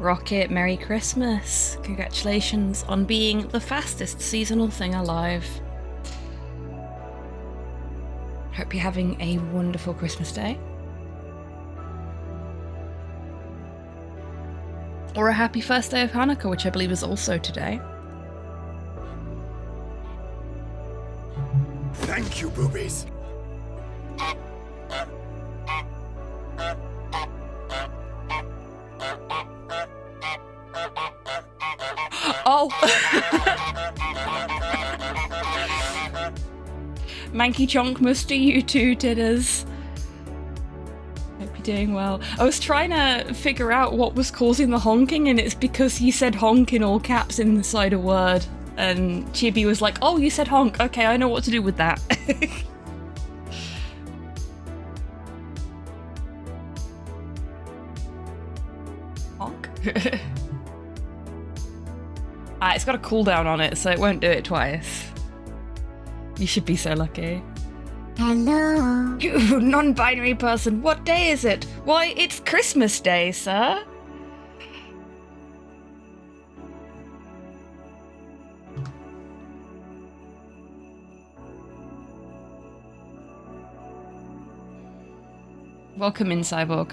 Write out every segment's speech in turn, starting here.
Rocket, Merry Christmas. Congratulations on being the fastest seasonal thing alive. Hope you're having a wonderful Christmas day. Or a happy first day of Hanukkah, which I believe is also today. Thank you, boobies. Oh! Manky Chonk Muster, you too, Tidders. Hope you're doing well. I was trying to figure out what was causing the honking, and it's because you said honk in all caps inside a word. And Chibi was like, oh, you said honk. Okay, I know what to do with that. Honk? It's got a cooldown on it, so it won't do it twice. You should be so lucky. Hello. You non-binary person, what day is it? Why, it's Christmas Day, sir. Welcome in, Cyborg.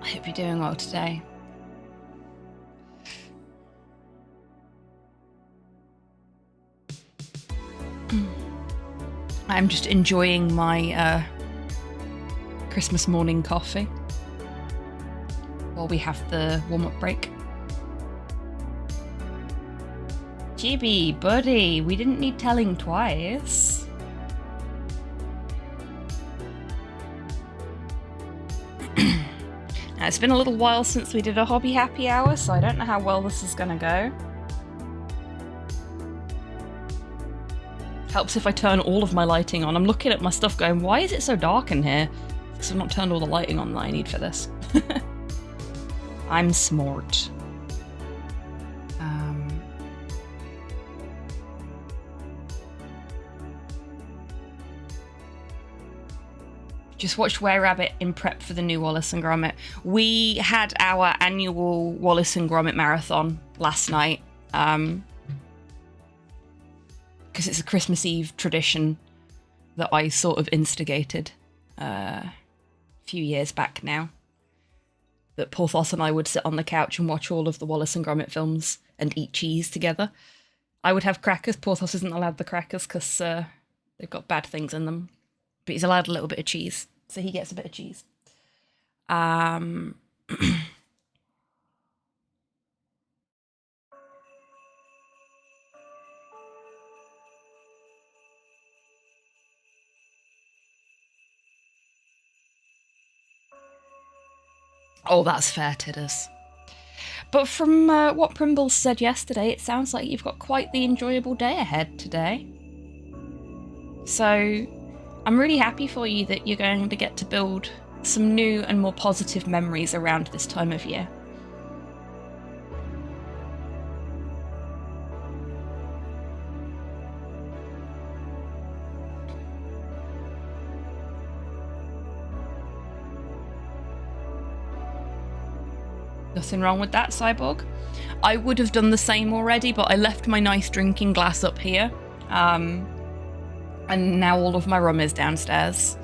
I hope you're doing well today. I'm just enjoying my Christmas morning coffee while we have the warm-up break. Chibi, buddy, we didn't need telling twice. Now, it's been a little while since we did a hobby happy hour, so I don't know how well this is gonna go. Helps if I turn all of my lighting on. I'm looking at my stuff going, why is it so dark in here? Because I've not turned all the lighting on that I need for this. I'm smart. Just watched Were Rabbit in prep for the new Wallace and Gromit. We had our annual Wallace and Gromit marathon last night. Because it's a Christmas Eve tradition that I sort of instigated a few years back now. That Porthos and I would sit on the couch and watch all of the Wallace and Gromit films and eat cheese together. I would have crackers. Porthos isn't allowed the crackers because they've got bad things in them. But he's allowed a little bit of cheese, so he gets a bit of cheese. Oh, that's fair, Tidders. But from what Primble said yesterday, it sounds like you've got quite the enjoyable day ahead today. So I'm really happy for you that you're going to get to build some new and more positive memories around this time of year. Nothing wrong with that, Cyborg. I would have done the same already, but I left my nice drinking glass up here. And now all of my rum is downstairs.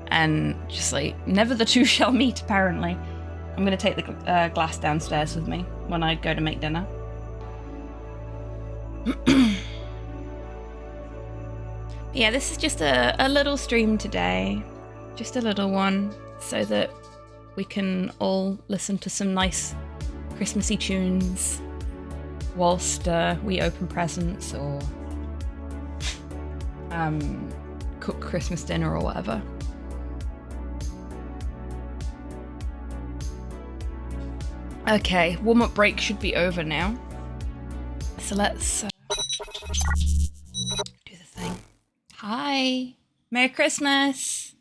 And just like, never the two shall meet, apparently. I'm going to take the glass downstairs with me when I go to make dinner. Yeah, this is just a little stream today. Just a little one, so that we can all listen to some nice Christmassy tunes whilst we open presents or cook Christmas dinner or whatever. Okay, warm-up break should be over now. So let's do the thing. Hi! Merry Christmas!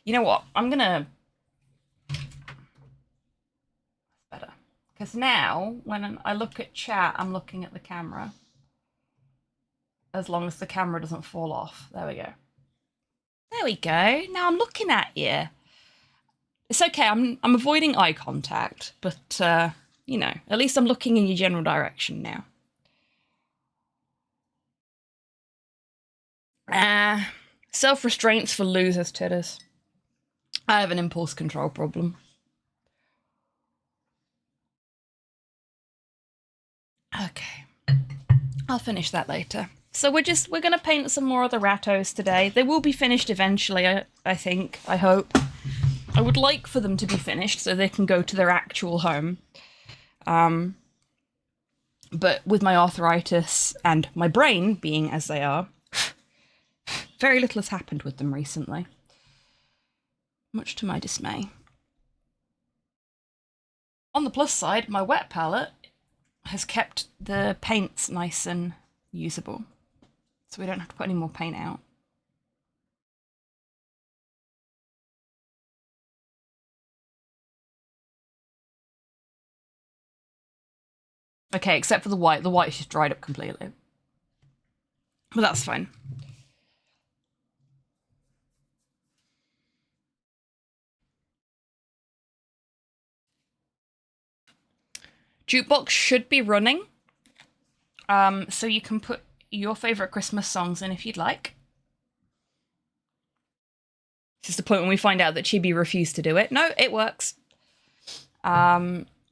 You know what? I'm gonna... Better. Because now, when I look at chat, I'm looking at the camera. As long as the camera doesn't fall off. There we go. There we go. Now I'm looking at you. It's okay. I'm avoiding eye contact, but you know, at least I'm looking in your general direction now. Self-restraint's for losers, titters. I have an impulse control problem. Okay. I'll finish that later. So we're gonna paint some more of the Rattos today. They will be finished eventually, I think, I hope. I would like for them to be finished so they can go to their actual home. But with my arthritis and my brain being as they are, very little has happened with them recently. Much to my dismay. On the plus side, my wet palette has kept the paints nice and usable. So we don't have to put any more paint out. Okay, except for the white. The white's just dried up completely. But that's fine. Jukebox should be running. So you can put your favourite Christmas songs in if you'd like. This is the point when we find out that Chibi refused to do it. No, it works.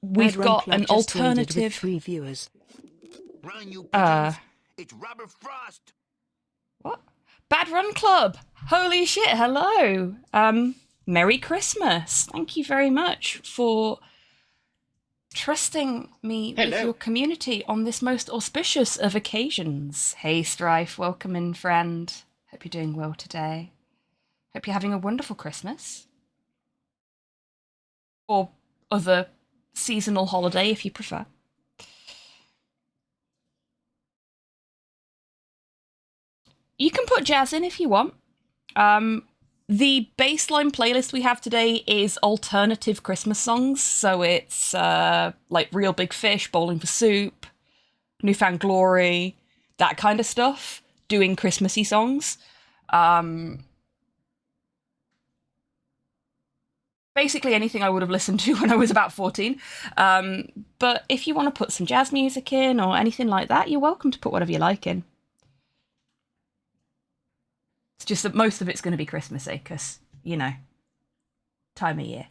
We've got an alternative. 3 viewers. Run, you pigeons. It's Robert Frost. What? Bad Run Club. Holy shit! Hello. Merry Christmas. Thank you very much for trusting me with your community on this most auspicious of occasions. Hey, Strife. Welcome in, friend. Hope you're doing well today. Hope you're having a wonderful Christmas. Or other seasonal holiday if you prefer. You can put jazz in if you want. The baseline playlist we have today is alternative Christmas songs. So it's like Real Big Fish, Bowling for Soup, Newfound Glory, that kind of stuff, doing Christmassy songs. Basically anything I would have listened to when I was about 14. But if you want to put some jazz music in or anything like that, you're welcome to put whatever you like in. It's just that most of it's going to be Christmassy because, you know, time of year.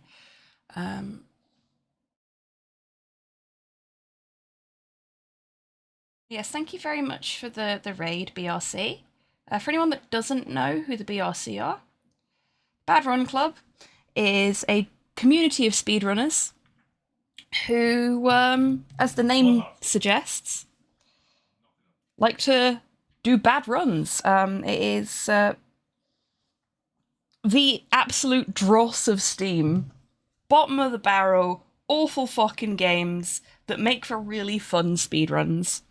Yes, thank you very much for the raid, BRC. For anyone that doesn't know who the BRC are, Bad Run Club is a community of speedrunners who, as the name suggests, like to do bad runs. It is the absolute dross of Steam. Bottom of the barrel, awful fucking games that make for really fun speedruns.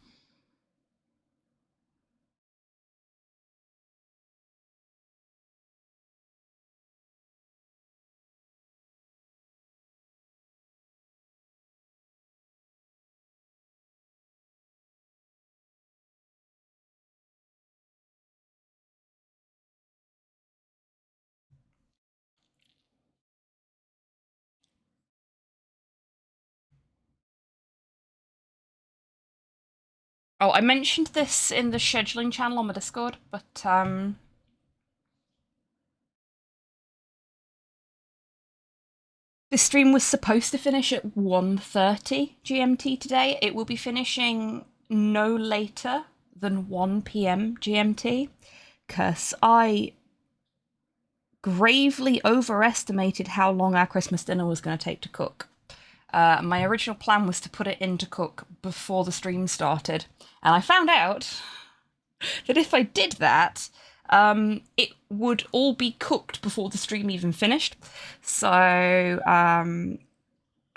Oh, I mentioned this in the scheduling channel on my Discord, but this stream was supposed to finish at 1:30 GMT today. It will be finishing no later than 1 PM GMT, because I gravely overestimated how long our Christmas dinner was going to take to cook. My original plan was to put it in to cook before the stream started, and I found out that if I did that, it would all be cooked before the stream even finished. So I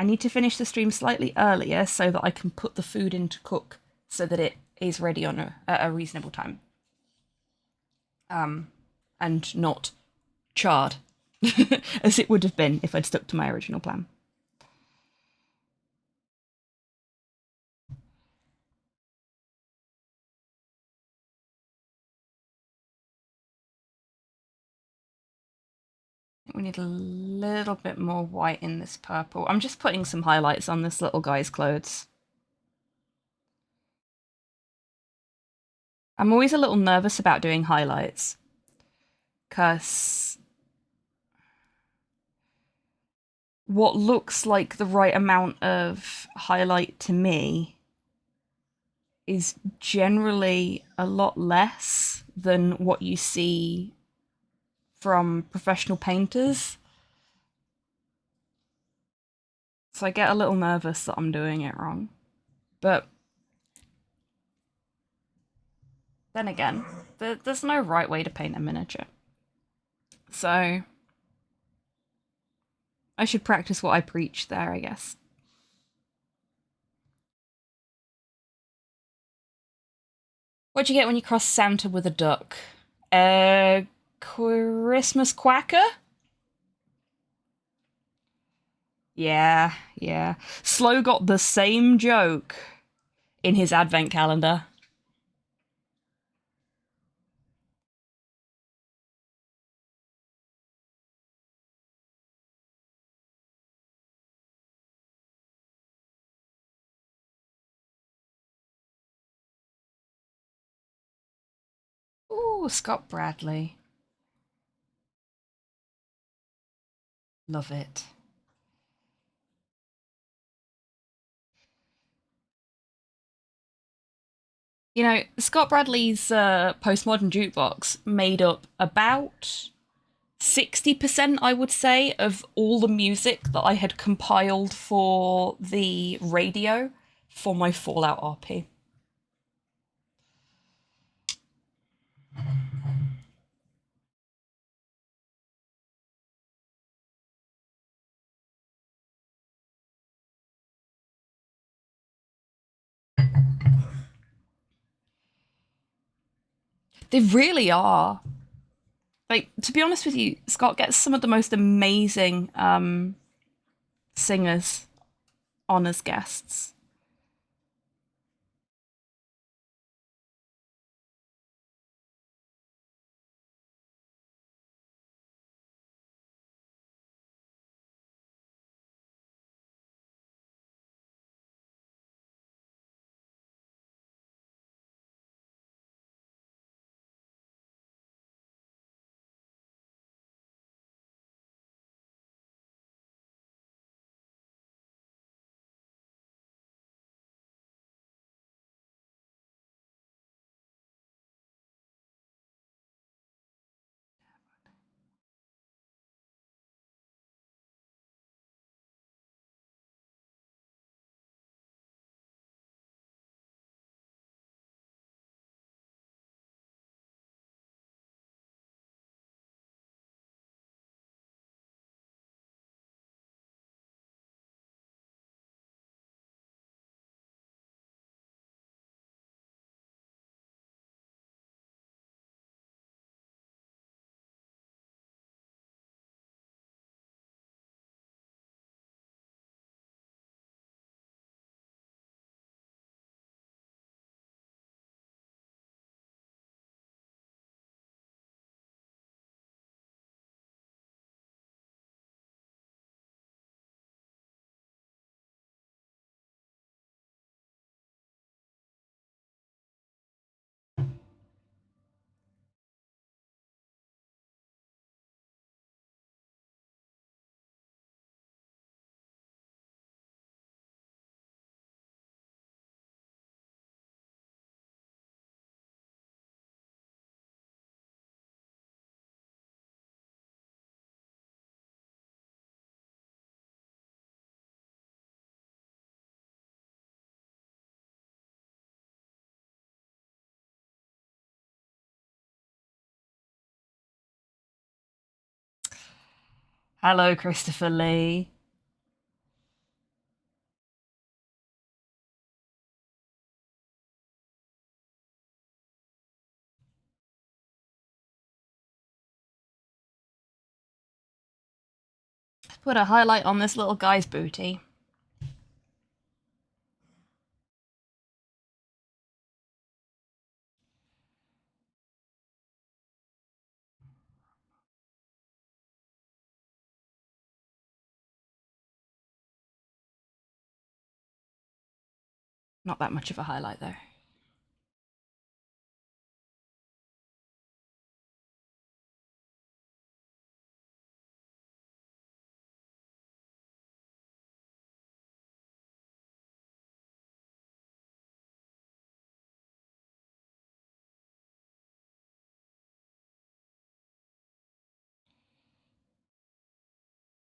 need to finish the stream slightly earlier so that I can put the food in to cook so that it is ready on a reasonable time. And not charred, as it would have been if I'd stuck to my original plan. We need a little bit more white in this purple. I'm just putting some highlights on this little guy's clothes. I'm always a little nervous about doing highlights, because what looks like the right amount of highlight to me is generally a lot less than what you see from professional painters. So I get a little nervous that I'm doing it wrong. But then again, there's no right way to paint a miniature. So I should practice what I preach there, I guess. What'd you get when you cross Santa with a duck? Christmas quacker? Yeah, yeah. Slow got the same joke in his advent calendar. Ooh, Scott Bradley. Love it. You know, Scott Bradley's postmodern jukebox made up about 60%, I would say, of all the music that I had compiled for the radio for my Fallout RP. They really are. Like, to be honest with you, Scott gets some of the most amazing singers on as guests. Hello, Christopher Lee. Put a highlight on this little guy's booty. Not that much of a highlight, though.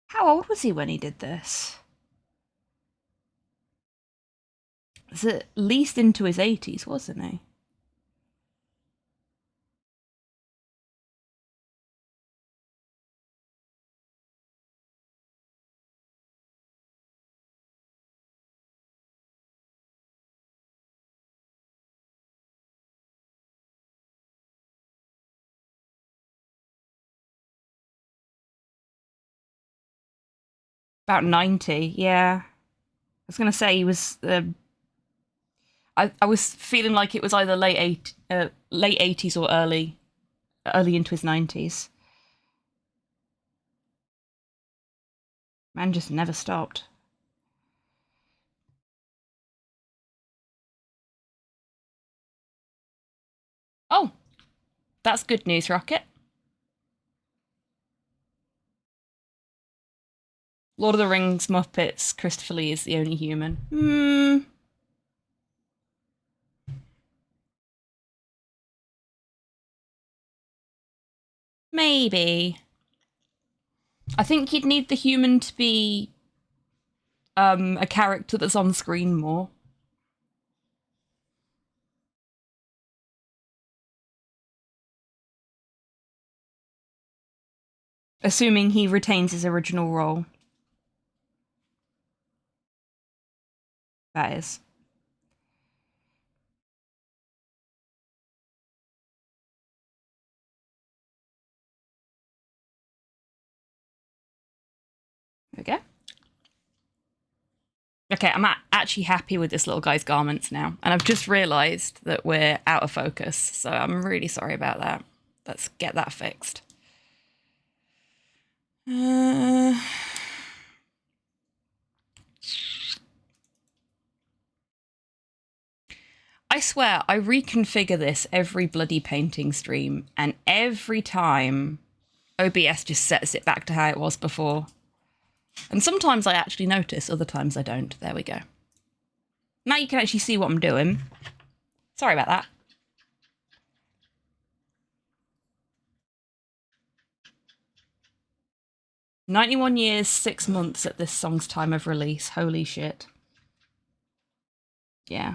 How old was he when he did this? It's at least into his 80s, wasn't he? About 90, yeah. I was going to say he was... I was feeling like it was either late 80s or early into his 90s. Man just never stopped. Oh, that's good news, Rocket. Lord of the Rings, Muppets, Christopher Lee is the only human. Maybe. I think you'd need the human to be a character that's on screen more. Assuming he retains his original role. That is. There we go. Okay, I'm actually happy with this little guy's garments now. And I've just realised that we're out of focus. So I'm really sorry about that. Let's get that fixed. I swear, I reconfigure this every bloody painting stream, and every time OBS just sets it back to how it was before. And sometimes I actually notice, other times I don't. There we go. Now you can actually see what I'm doing. Sorry about that. "91 years, 6 months at this song's time of release. Holy shit." Yeah.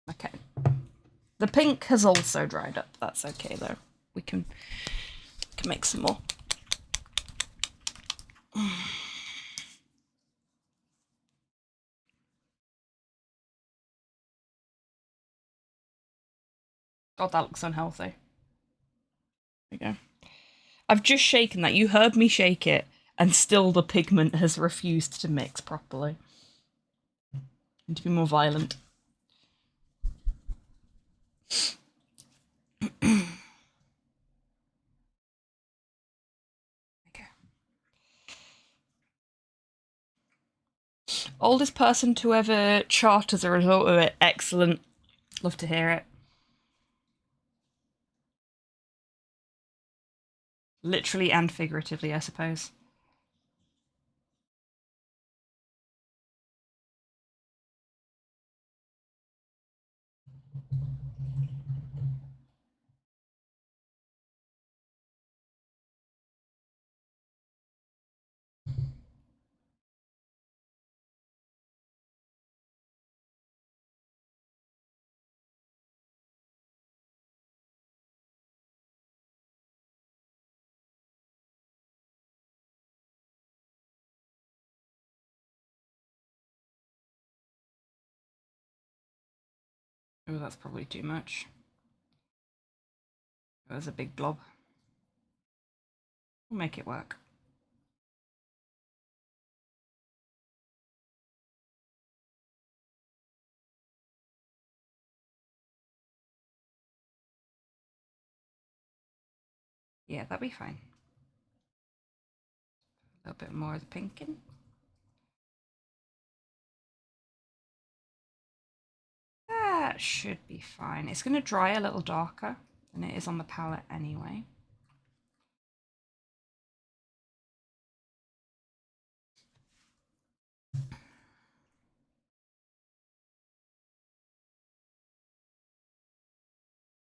Okay. The pink has also dried up. That's okay, though. We can make some more. God, that looks unhealthy. There we go. I've just shaken that. You heard me shake it, and still the pigment has refused to mix properly. And to be more violent. Okay. Oldest person to ever chart as a result of it. Excellent. Love to hear it. Literally and figuratively, I suppose. Oh, that's probably too much. That was a big blob. We'll make it work. Yeah, that'll be fine. A little bit more of the pink in. That should be fine. It's going to dry a little darker than it is on the palette anyway.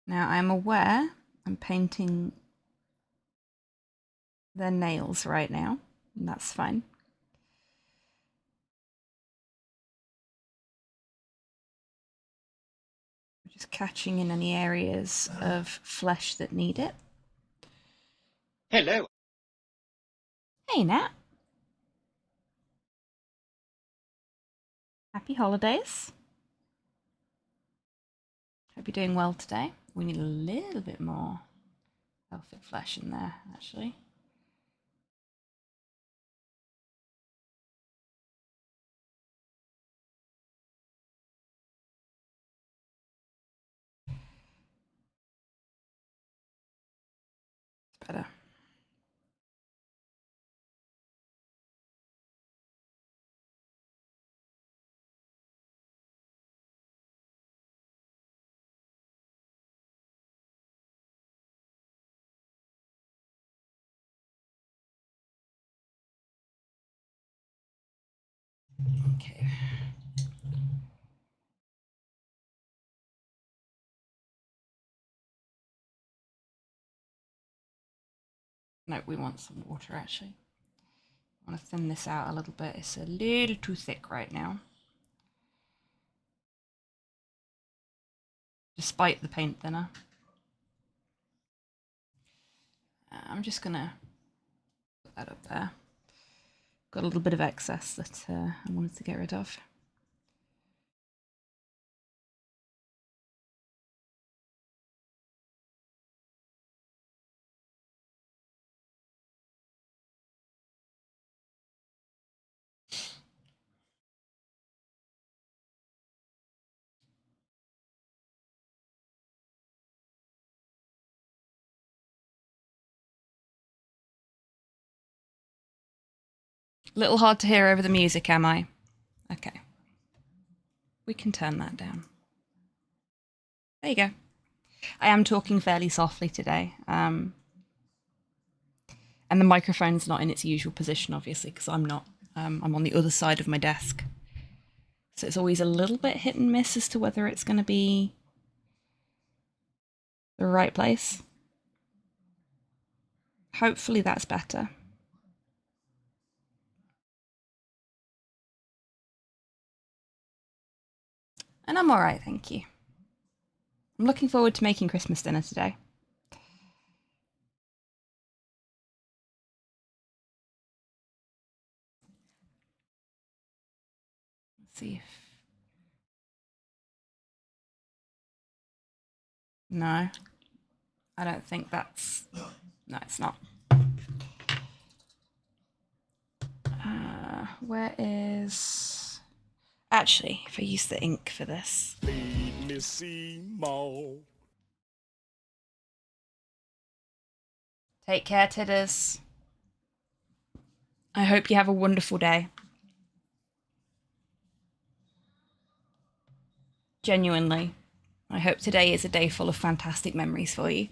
Now I'm aware I'm painting their nails right now, and that's fine. Just catching in any areas of flesh that need it. Hello. Hey, Nat. Happy holidays. Hope you're doing well today. We need a little bit more velvet flesh in there, actually. It's better. Okay. No, we want some water actually. I want to thin this out a little bit. It's a little too thick right now. Despite the paint thinner. I'm just gonna put that up there. Got a little bit of excess that I wanted to get rid of. Little hard to hear over the music, am I? Okay. We can turn that down. There you go. I am talking fairly softly today. And the microphone's not in its usual position, obviously, because I'm not. I'm on the other side of my desk. So it's always a little bit hit and miss as to whether it's going to be the right place. Hopefully that's better. And I'm alright, thank you. I'm looking forward to making Christmas dinner today. Let's see if... No. I don't think that's... No, it's not. Where is... Actually, if I use the ink for this... Lead me see more. Take care, Tidders. I hope you have a wonderful day. Genuinely. I hope today is a day full of fantastic memories for you.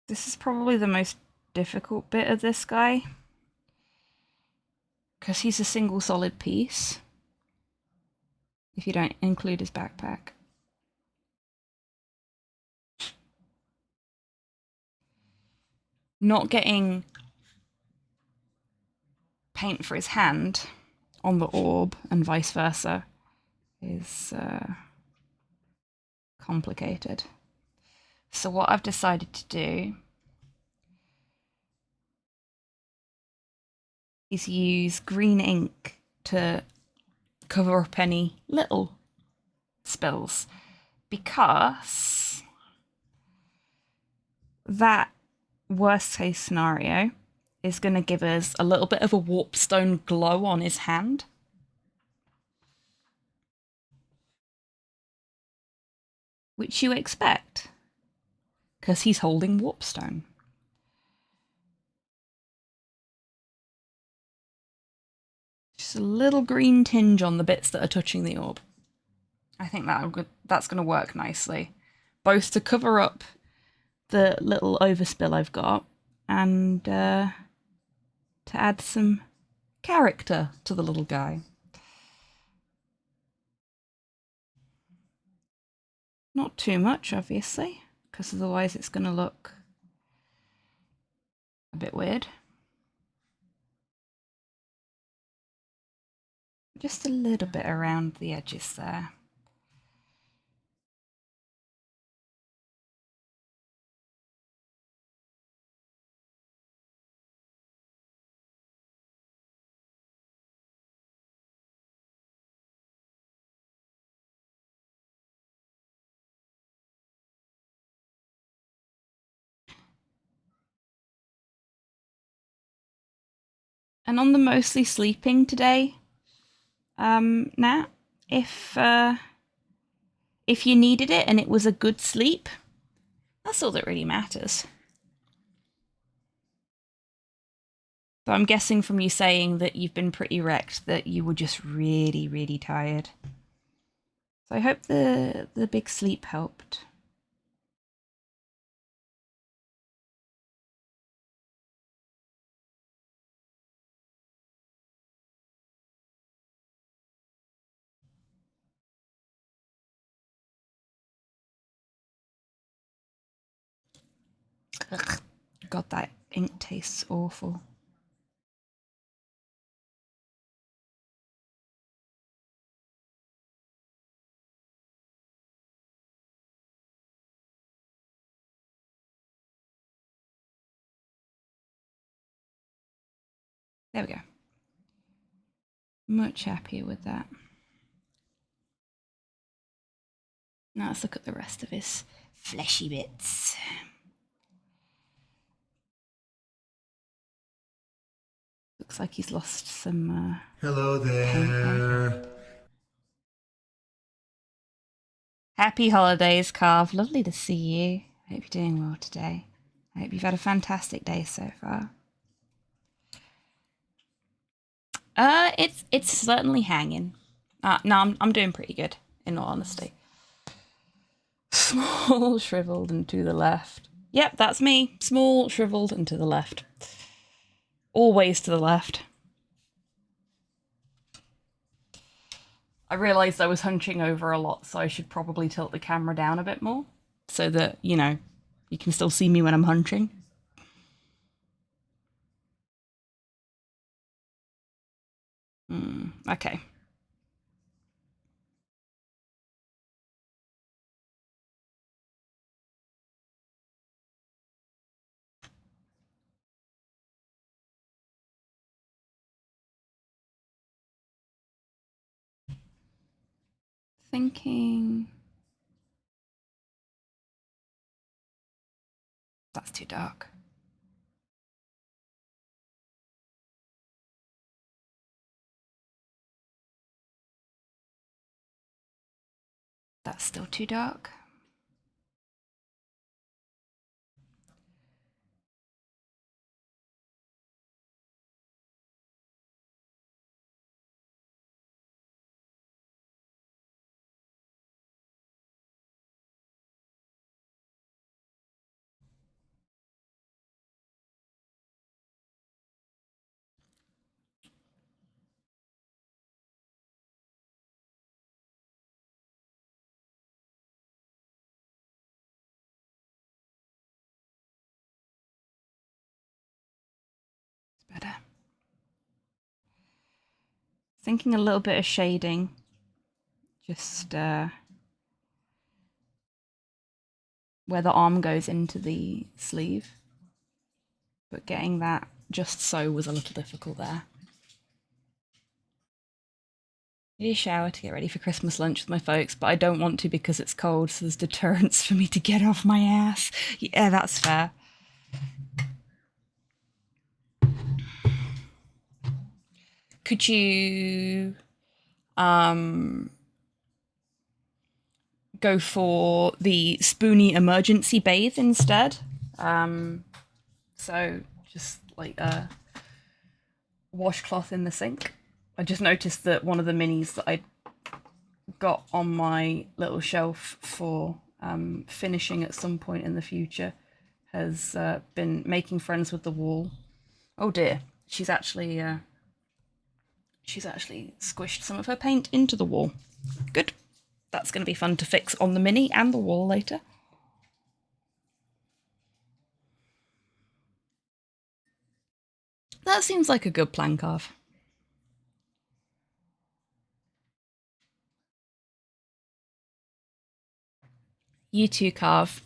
This is probably the most difficult bit of this guy, because he's a single solid piece, if you don't include his backpack. Not getting paint for his hand on the orb and vice versa is complicated. So what I've decided to do is use green ink to cover up any little spills, because that worst case scenario is going to give us a little bit of a warpstone glow on his hand. Which you expect, because he's holding warpstone. Just a little green tinge on the bits that are touching the orb. I think that's going to work nicely. Both to cover up the little overspill I've got and to add some character to the little guy. Not too much, obviously, because otherwise it's going to look a bit weird. Just a little bit around the edges there. And on the mostly sleeping today, Nat, if you needed it and it was a good sleep, that's all that really matters. So I'm guessing from you saying that you've been pretty wrecked that you were just really, really tired. So I hope the big sleep helped. Ugh. God, that ink tastes awful. There we go. Much happier with that. Now let's look at the rest of his fleshy bits. Looks like he's lost some Hello there. Happy holidays, Carv. Lovely to see you. I hope you're doing well today. I hope you've had a fantastic day so far. It's certainly hanging. No, I'm doing pretty good, in all honesty. Small, shriveled, and to the left. Yep, that's me. Small, shriveled, and to the left. Always to the left. I realised I was hunching over a lot, so I should probably tilt the camera down a bit more, so that, you know, you can still see me when I'm hunching. Okay. Thinking... That's too dark. That's still too dark. Better. Thinking a little bit of shading. Just where the arm goes into the sleeve. But getting that just so was a little difficult there. I need a shower to get ready for Christmas lunch with my folks, but I don't want to because it's cold, so there's deterrence for me to get off my ass. Yeah, that's fair. Could you go for the spoony emergency bathe instead? So just like a washcloth in the sink. I just noticed that one of the minis that I got on my little shelf for finishing at some point in the future has been making friends with the wall. Oh dear, she's actually squished some of her paint into the wall. Good. That's going to be fun to fix on the mini and the wall later. That seems like a good plan, Carve. You too, Carve.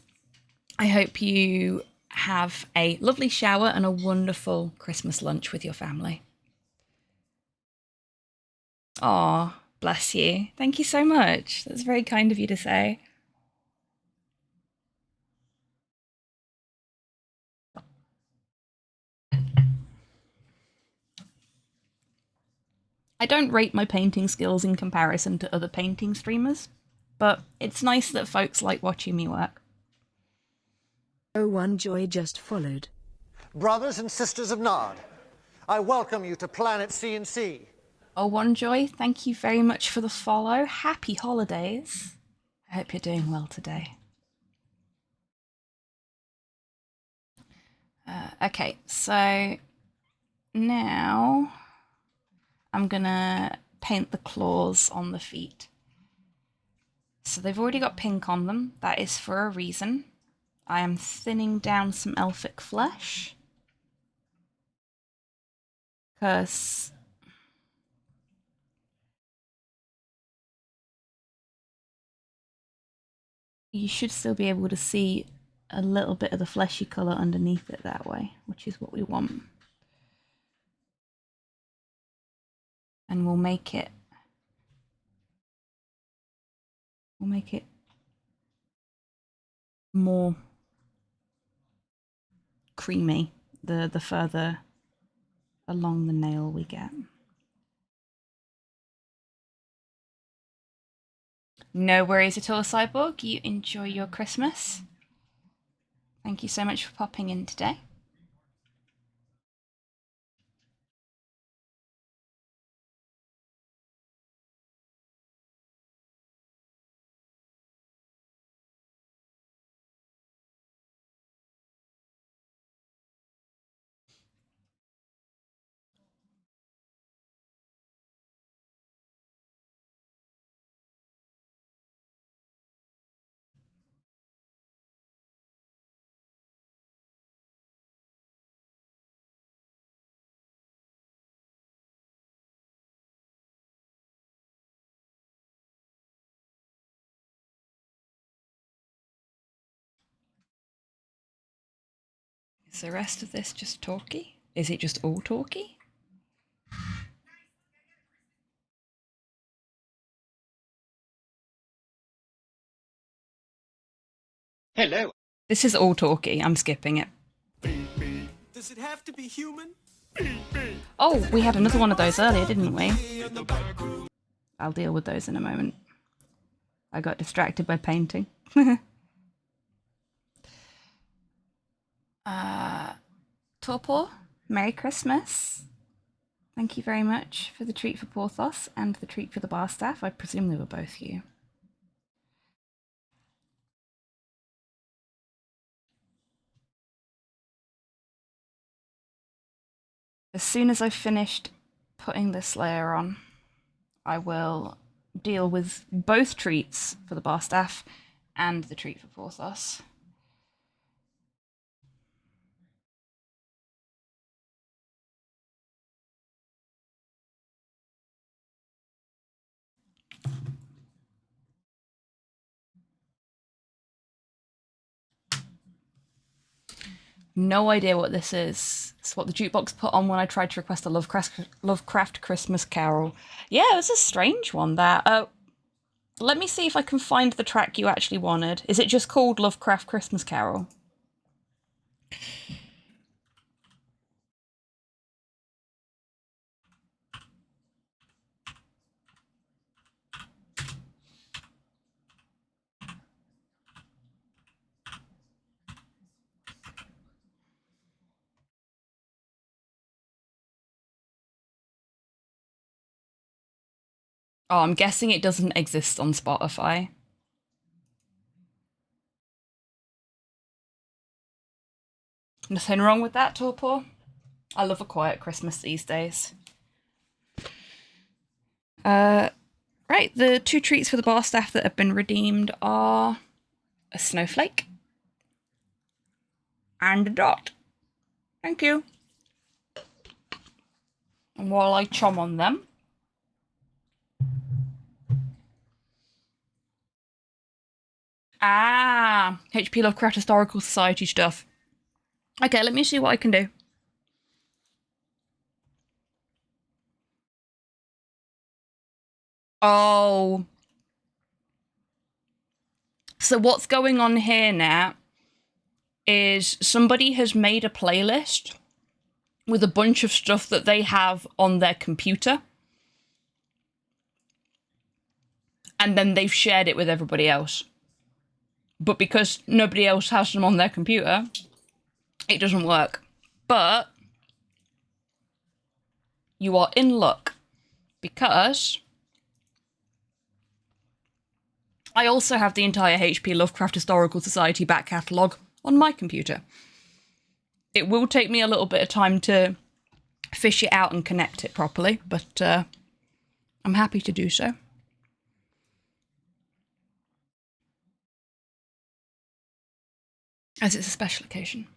I hope you have a lovely shower and a wonderful Christmas lunch with your family. Aw, bless you. Thank you so much. That's very kind of you to say. I don't rate my painting skills in comparison to other painting streamers, but it's nice that folks like watching me work. Oh, one joy just followed. Brothers and sisters of Nod, I welcome you to Planet CNC. Oh, One Joy, thank you very much for the follow. Happy holidays. I hope you're doing well today. Okay, so now I'm gonna paint the claws on the feet. So they've already got pink on them. That is for a reason. I am thinning down some elfic flesh, because you should still be able to see a little bit of the fleshy colour underneath it that way, which is what we want. And we'll make it more creamy the further along the nail we get. No worries at all, Cyborg. You enjoy your Christmas. Thank you so much for popping in today. Is the rest of this just talky? Is it just all talky? Hello. This is all talky. I'm skipping it. Does it have to be human? Oh, we had another one of those earlier, didn't we? I'll deal with those in a moment. I got distracted by painting. Torpor, Merry Christmas. Thank you very much for the treat for Porthos and the treat for the bar staff. I presume they were both you. As soon as I've finished putting this layer on, I will deal with both treats for the bar staff and the treat for Porthos. No idea what this is. It's what the jukebox put on when I tried to request a Lovecraft Christmas Carol. Yeah, it was a strange one, that. Let me see if I can find the track you actually wanted. Is it just called Lovecraft Christmas Carol? Oh, I'm guessing it doesn't exist on Spotify. Nothing wrong with that, Torpor. I love a quiet Christmas these days. Right, the 2 treats for the bar staff that have been redeemed are a snowflake and a dot. Thank you. And while I chom on them, HP Lovecraft Historical Society stuff. Okay, let me see what I can do. Oh. So what's going on here now is somebody has made a playlist with a bunch of stuff that they have on their computer. And then they've shared it with everybody else. But because nobody else has them on their computer, it doesn't work. But you are in luck because I also have the entire HP Lovecraft Historical Society back catalogue on my computer. It will take me a little bit of time to fish it out and connect it properly, but I'm happy to do so. As it's a special occasion.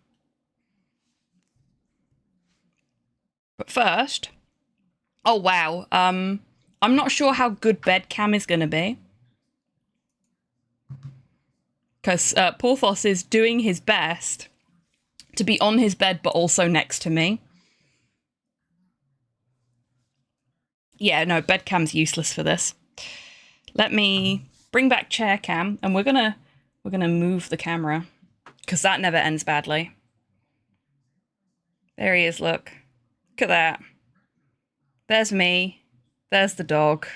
But first, oh wow, I'm not sure how good bed cam is going to be. Because Porthos is doing his best to be on his bed, but also next to me. Yeah, no, bed cam's useless for this. Let me bring back chair cam, and we're gonna move the camera because that never ends badly. There he is. Look at that. There's me. There's the dog.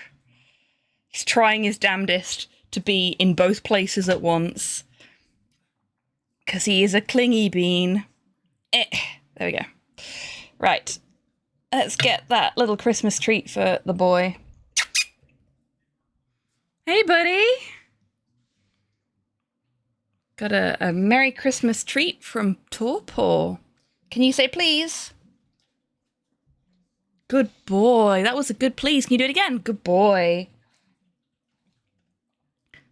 He's trying his damnedest to be in both places at once. Because he is a clingy bean. There we go. Right. Let's get that little Christmas treat for the boy. Hey, buddy. Got a Merry Christmas treat from Torpor. Can you say please? Good boy. That was a good please. Can you do it again? Good boy.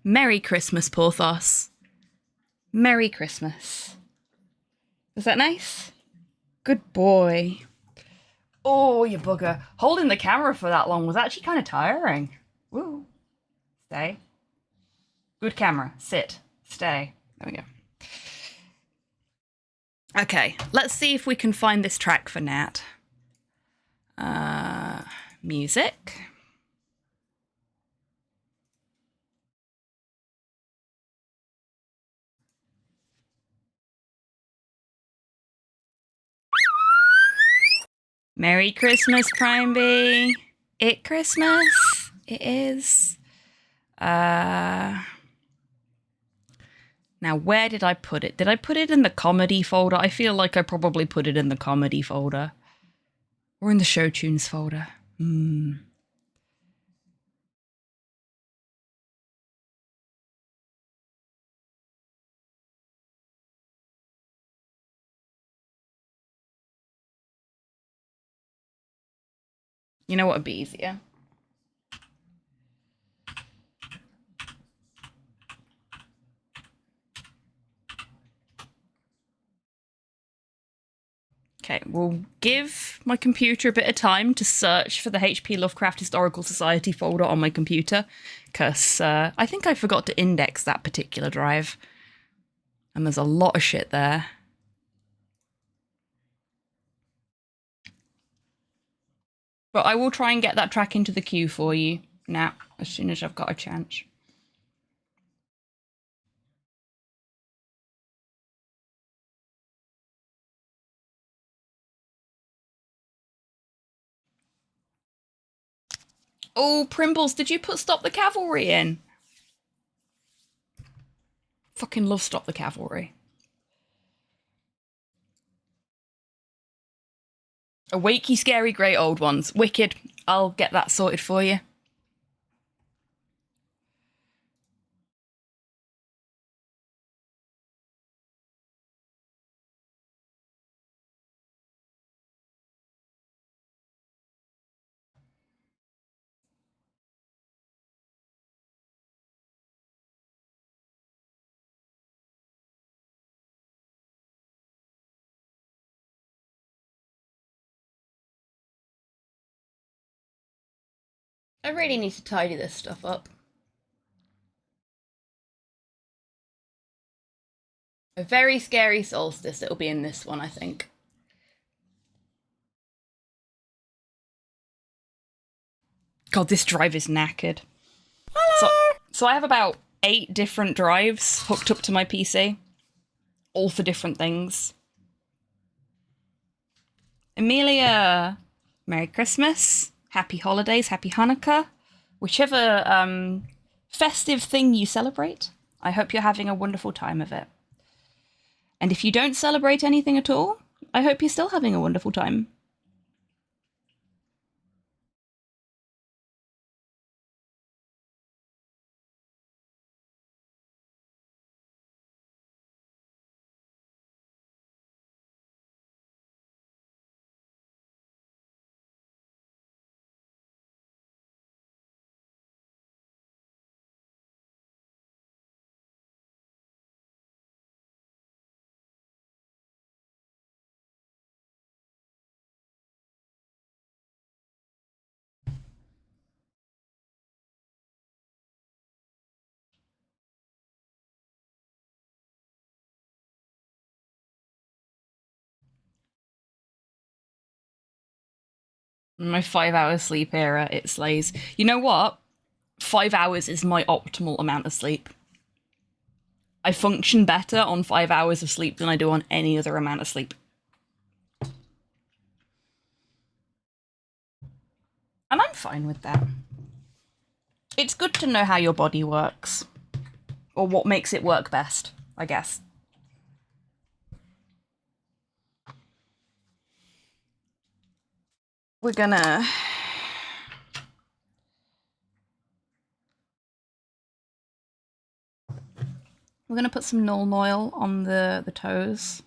Merry Christmas, Porthos. Merry Christmas. Was that nice? Good boy. Oh, you bugger. Holding the camera for that long was actually kind of tiring. Woo. Stay. Good camera. Sit. Stay. There we go. Okay, let's see if we can find this track for Nat. Music. Merry Christmas, Prime B. It Christmas. It is. Now, where did I put it? Did I put it in the comedy folder? I feel like I probably put it in the comedy folder. Or in the show tunes folder. You know what would be easier? Okay, we'll give my computer a bit of time to search for the HP Lovecraft Historical Society folder on my computer, because I think I forgot to index that particular drive. And there's a lot of shit there. But I will try and get that track into the queue for you now, as soon as I've got a chance. Oh, Primbles, did you put Stop the Cavalry in? Fucking love Stop the Cavalry. Awake, ye scary great old ones. Wicked. I'll get that sorted for you. I really need to tidy this stuff up. A very scary solstice it'll be in this one, I think. God, this drive is knackered. So I have about 8 different drives hooked up to my PC, all for different things. Amelia, Merry Christmas, Happy Holidays, Happy Hanukkah, whichever festive thing you celebrate. I hope you're having a wonderful time of it. And if you don't celebrate anything at all, I hope you're still having a wonderful time. My 5 hour sleep era, it slays. You know what? 5 hours is my optimal amount of sleep. I function better on 5 hours of sleep than I do on any other amount of sleep. And I'm fine with that. It's good to know how your body works. Or what makes it work best, I guess. We're gonna put some Nuln Oil on the toes.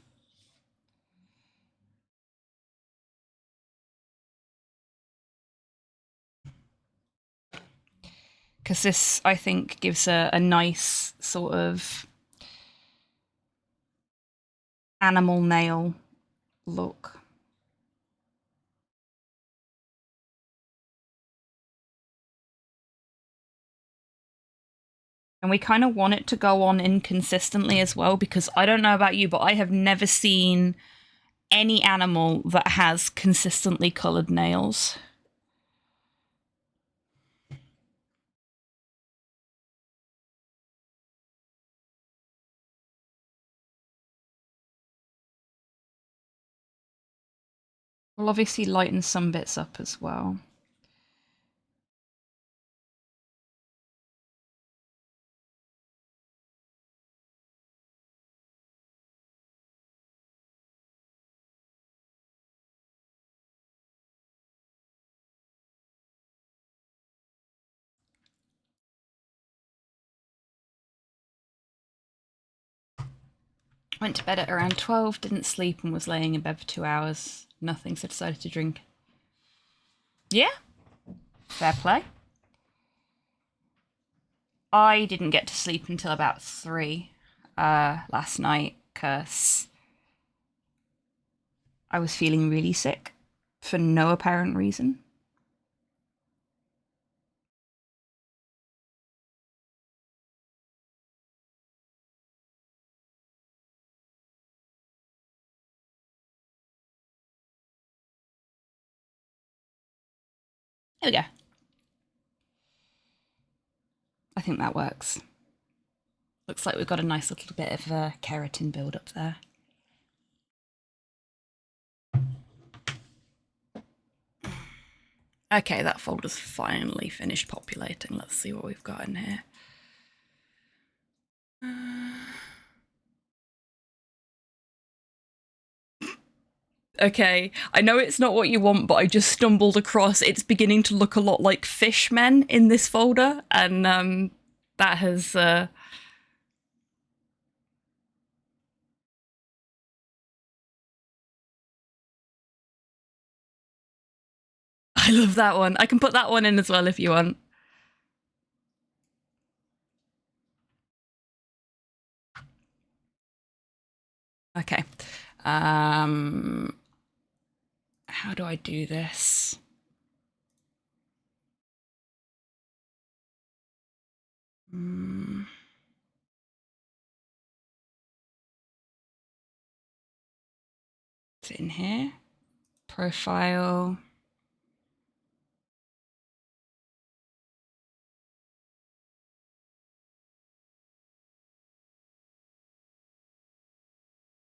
Because this, I think, gives a nice sort of animal nail look. And we kind of want it to go on inconsistently as well, because I don't know about you, but I have never seen any animal that has consistently coloured nails. We'll obviously lighten some bits up as well. Went to bed at around 12, didn't sleep, and was laying in bed for 2 hours. Nothing, so decided to drink. Yeah, fair play. I didn't get to sleep until about 3 last night, because I was feeling really sick for no apparent reason. There we go. I think that works. Looks like we've got a nice little bit of keratin build up there. Okay, that folder's finally finished populating. Let's see what we've got in here. Okay, I know it's not what you want, but I just stumbled across it's beginning to look a lot like Fishmen in this folder, and that has I love that one. I can put that one in as well if you want. Okay. How do I do this? it in here. Profile.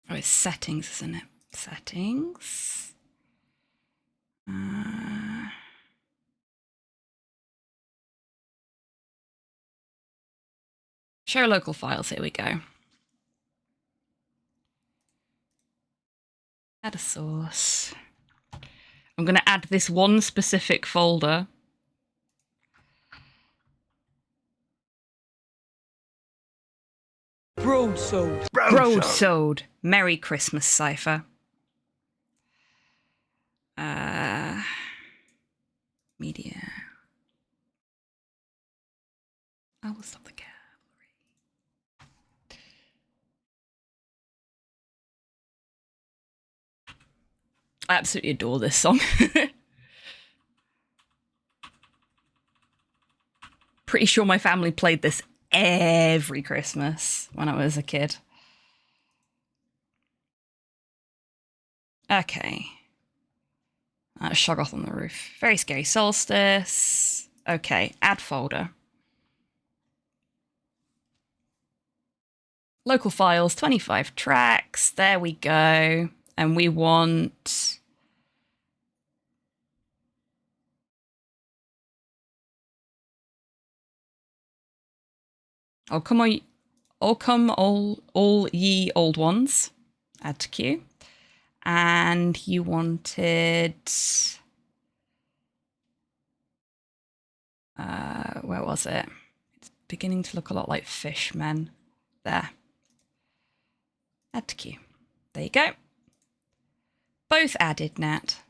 Oh, it's settings, isn't it? Settings. Show local files. Here we go. Add a source. I'm going to add this one specific folder. Broadsword. Broadsword. Merry Christmas cipher. Media. I will stop the cavalry. I absolutely adore this song. Pretty sure my family played this every Christmas when I was a kid. Okay. Shoggoth on the Roof. Very Scary Solstice. Okay, add folder. Local files, 25 tracks. There we go. And we want... Oh, come on. Oh, come all ye old ones. Add to queue. And you wanted... where was it? It's beginning to look a lot like Fishmen. There. Add to queue. There you go. Both added, Nat.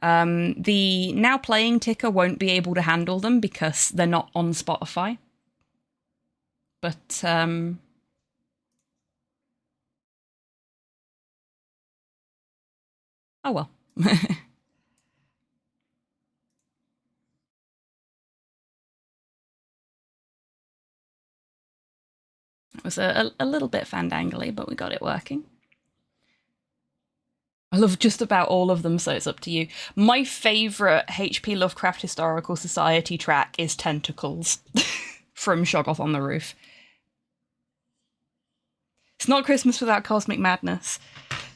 The now playing ticker won't be able to handle them because they're not on Spotify. But, oh well. It was a little bit fandangly, but we got it working. I love just about all of them, so it's up to you. My favourite HP Lovecraft Historical Society track is Tentacles from Shoggoth on the Roof. It's not Christmas without Cosmic Madness.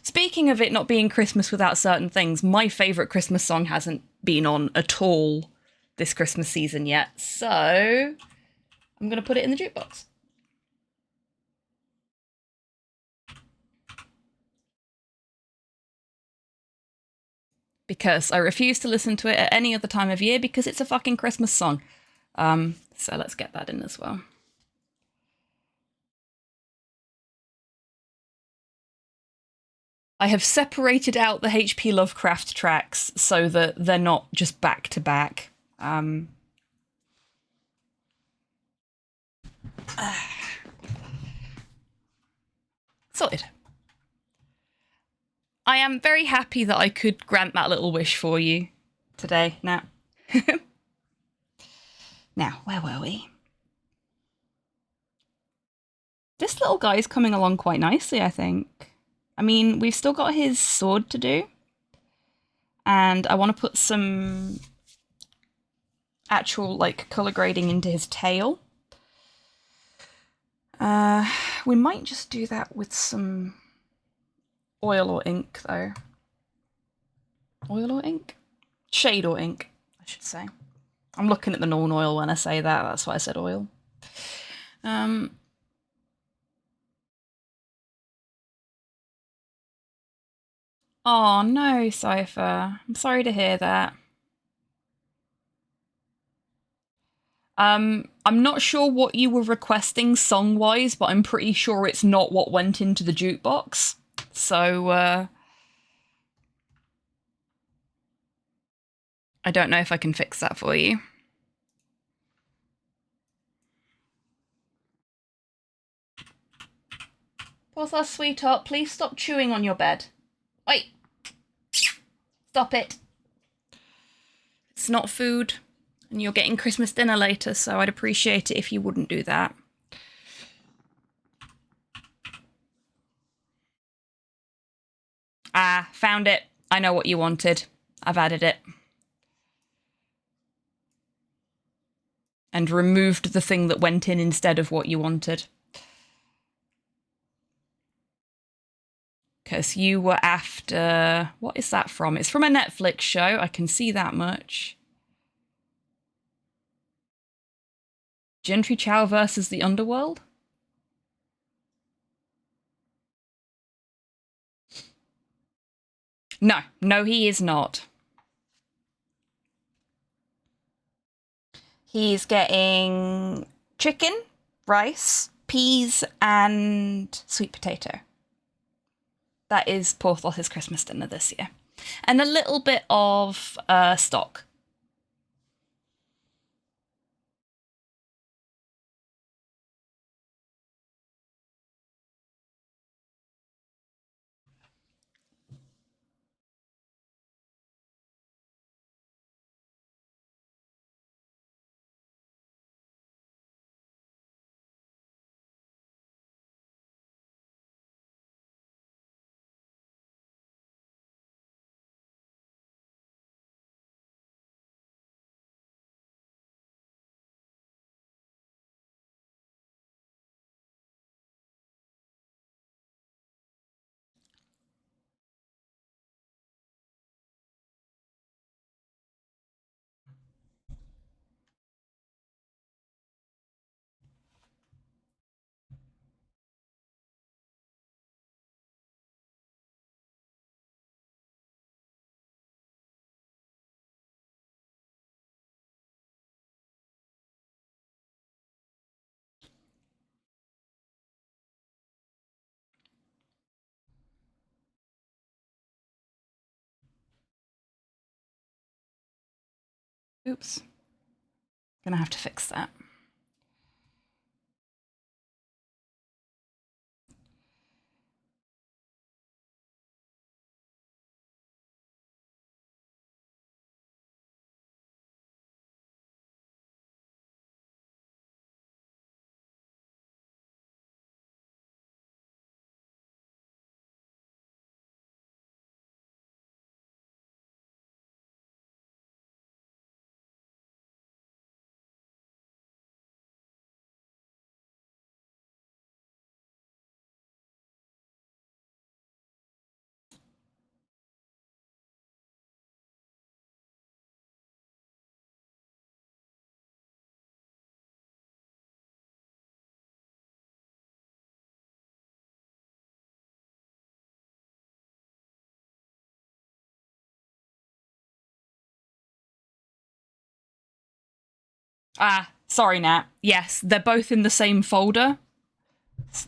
Speaking of it not being Christmas without certain things, my favourite Christmas song hasn't been on at all this Christmas season yet, so I'm going to put it in the jukebox. Because I refuse to listen to it at any other time of year because it's a fucking Christmas song. So let's get that in as well. I have separated out the HP Lovecraft tracks so that they're not just back to back. Sorted. I am very happy that I could grant that little wish for you today. Now, now, where were we? This little guy is coming along quite nicely, I think. I mean, we've still got his sword to do. And I want to put some actual, like, colour grading into his tail. We might just do that with some oil or ink, though. Oil or ink? Shade or ink, I should say. I'm looking at the non-oil when I say that. That's why I said oil. Oh, no, Cypher. I'm sorry to hear that. I'm not sure what you were requesting song-wise, but I'm pretty sure it's not what went into the jukebox. So, I don't know if I can fix that for you. Porthos, sweetheart, please stop chewing on your bed. Wait. Stop it. It's not food, and you're getting Christmas dinner later, so I'd appreciate it if you wouldn't do that. Ah, found it. I know what you wanted. I've added it. And removed the thing that went in instead of what you wanted. Because you were after... What is that from? It's from a Netflix show. I can see that much. Gentry Chow versus the Underworld? No. No, he is not. He's getting chicken, rice, peas, and sweet potato. That is Porthos's Christmas dinner this year. And a little bit of stock. Oops. Gonna have to fix that. Ah, sorry, Nat. Yes, they're both in the same folder,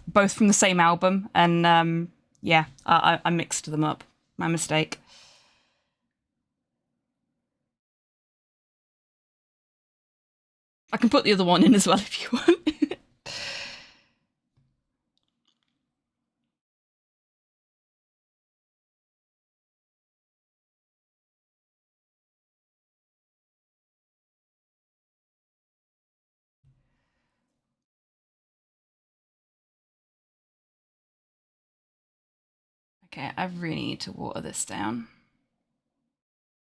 both from the same album, and yeah, I mixed them up. My mistake. I can put the other one in as well if you want. Okay, I really need to water this down.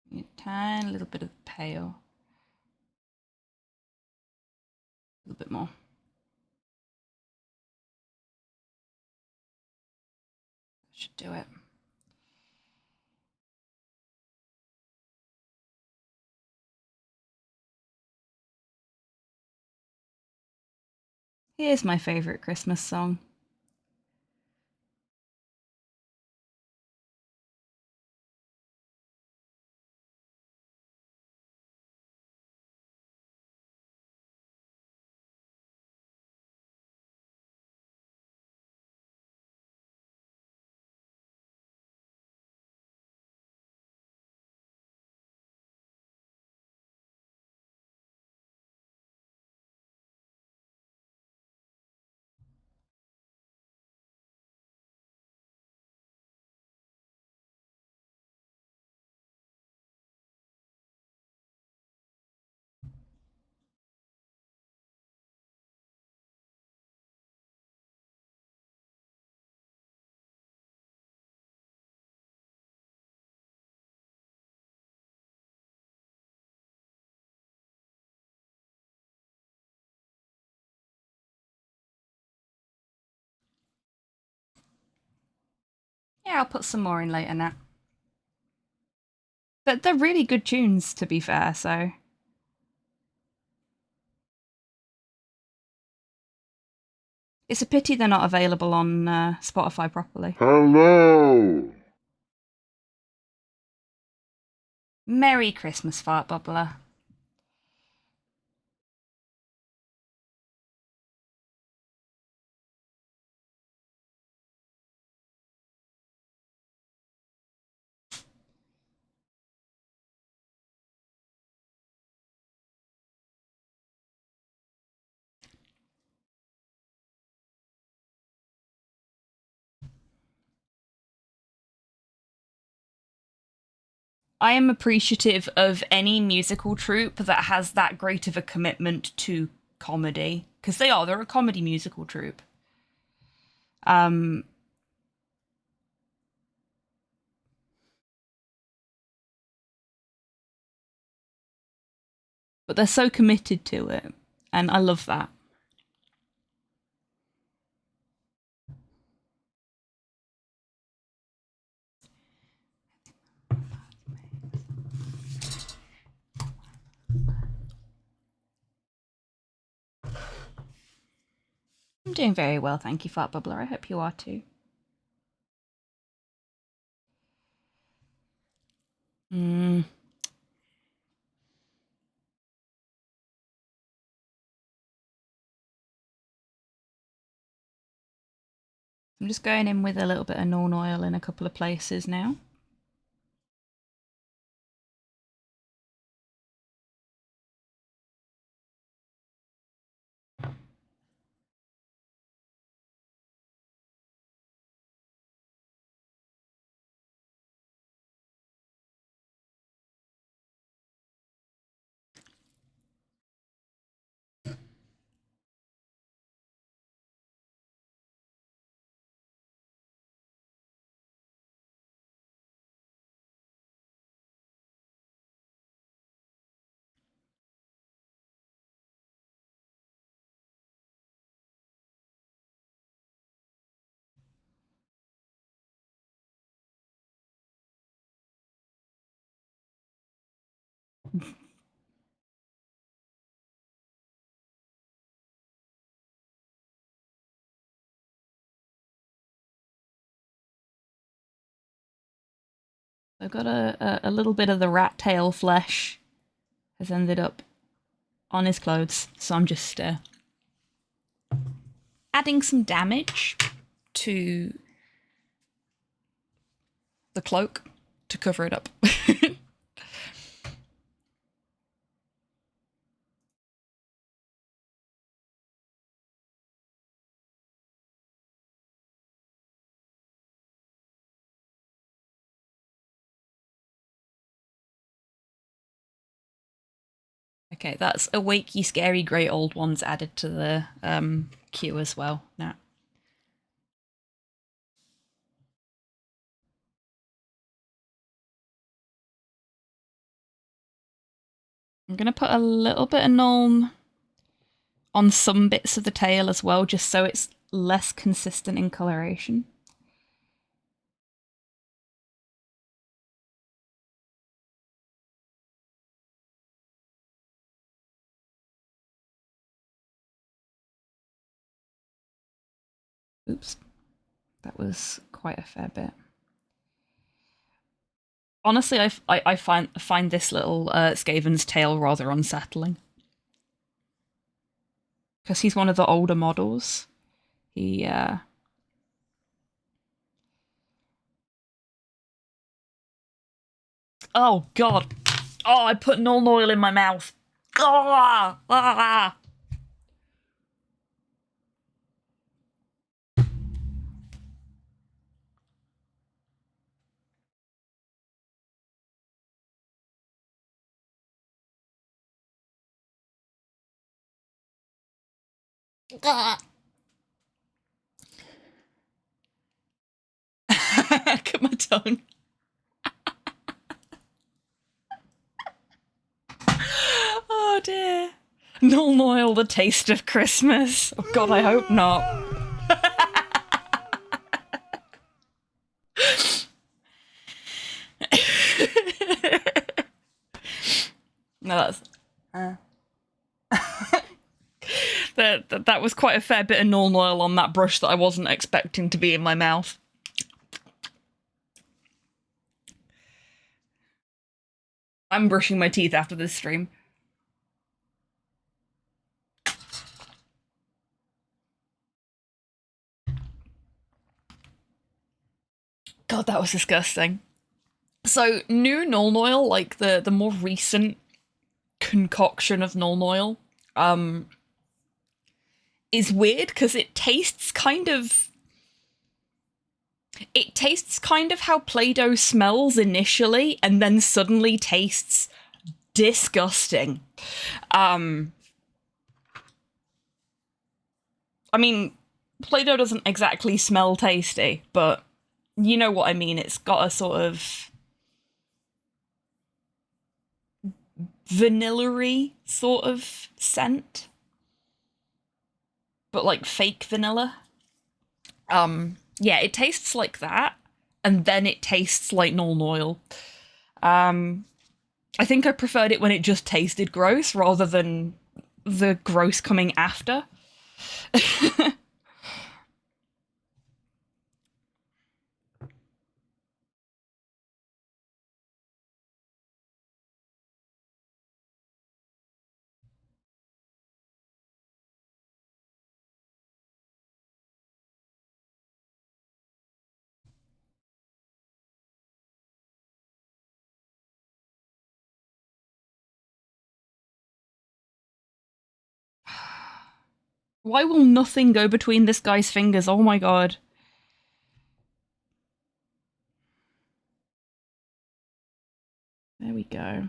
Need a tiny little bit of pale. A little bit more. Should do it. Here's my favorite Christmas song. Yeah, I'll put some more in later, Nat. But they're really good tunes, to be fair, so... It's a pity they're not available on Spotify properly. Hello. Merry Christmas, Fart Bubbler. I am appreciative of any musical troupe that has that great of a commitment to comedy, because they're a comedy musical troupe. But they're so committed to it, and I love that. I'm doing very well, thank you, Fart Bubbler. I hope you are too. I'm just going in with a little bit of Norn oil in a couple of places now. I've got a little bit of the rat tail flesh has ended up on his clothes, so I'm just adding some damage to the cloak to cover it up. Okay, that's a wakey, scary, grey old ones added to the queue as well now. I'm going to put a little bit of Nuln on some bits of the tail as well, just so it's less consistent in coloration. Oops, that was quite a fair bit. Honestly, I find this little Skaven's tail rather unsettling. Because he's one of the older models. He, Oh, God. Oh, I put Nuln oil in my mouth. Ah! Ah! Ah! Look at my tongue. Oh dear. Nuln oil, the taste of Christmas. Oh God, I hope not. That was quite a fair bit of Nuln Oil on that brush that I wasn't expecting to be in my mouth. I'm brushing my teeth after this stream. God, that was disgusting. So, new Nuln Oil, like the more recent concoction of Nuln Oil, is weird because it tastes kind of... It tastes kind of how Play-Doh smells initially, and then suddenly tastes disgusting. I mean, Play-Doh doesn't exactly smell tasty, but you know what I mean. It's got a sort of vanilla-y sort of scent, but like fake vanilla. Yeah, it tastes like that, and then it tastes like Nuln Oil. I think I preferred it when it just tasted gross rather than the gross coming after. Why will nothing go between this guy's fingers? Oh my god. There we go.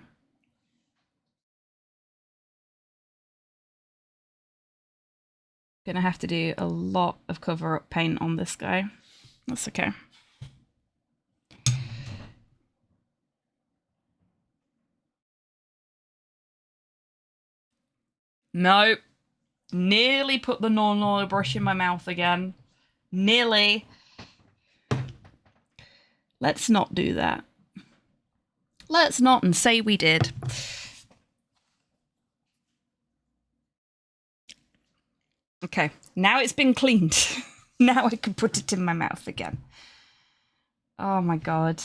Gonna have to do a lot of cover-up paint on this guy. That's okay. Nope. Nearly put the Nuln Oil brush in my mouth again. Nearly. Let's not do that. Let's not and say we did. Okay, now it's been cleaned. Now I can put it in my mouth again. Oh my god.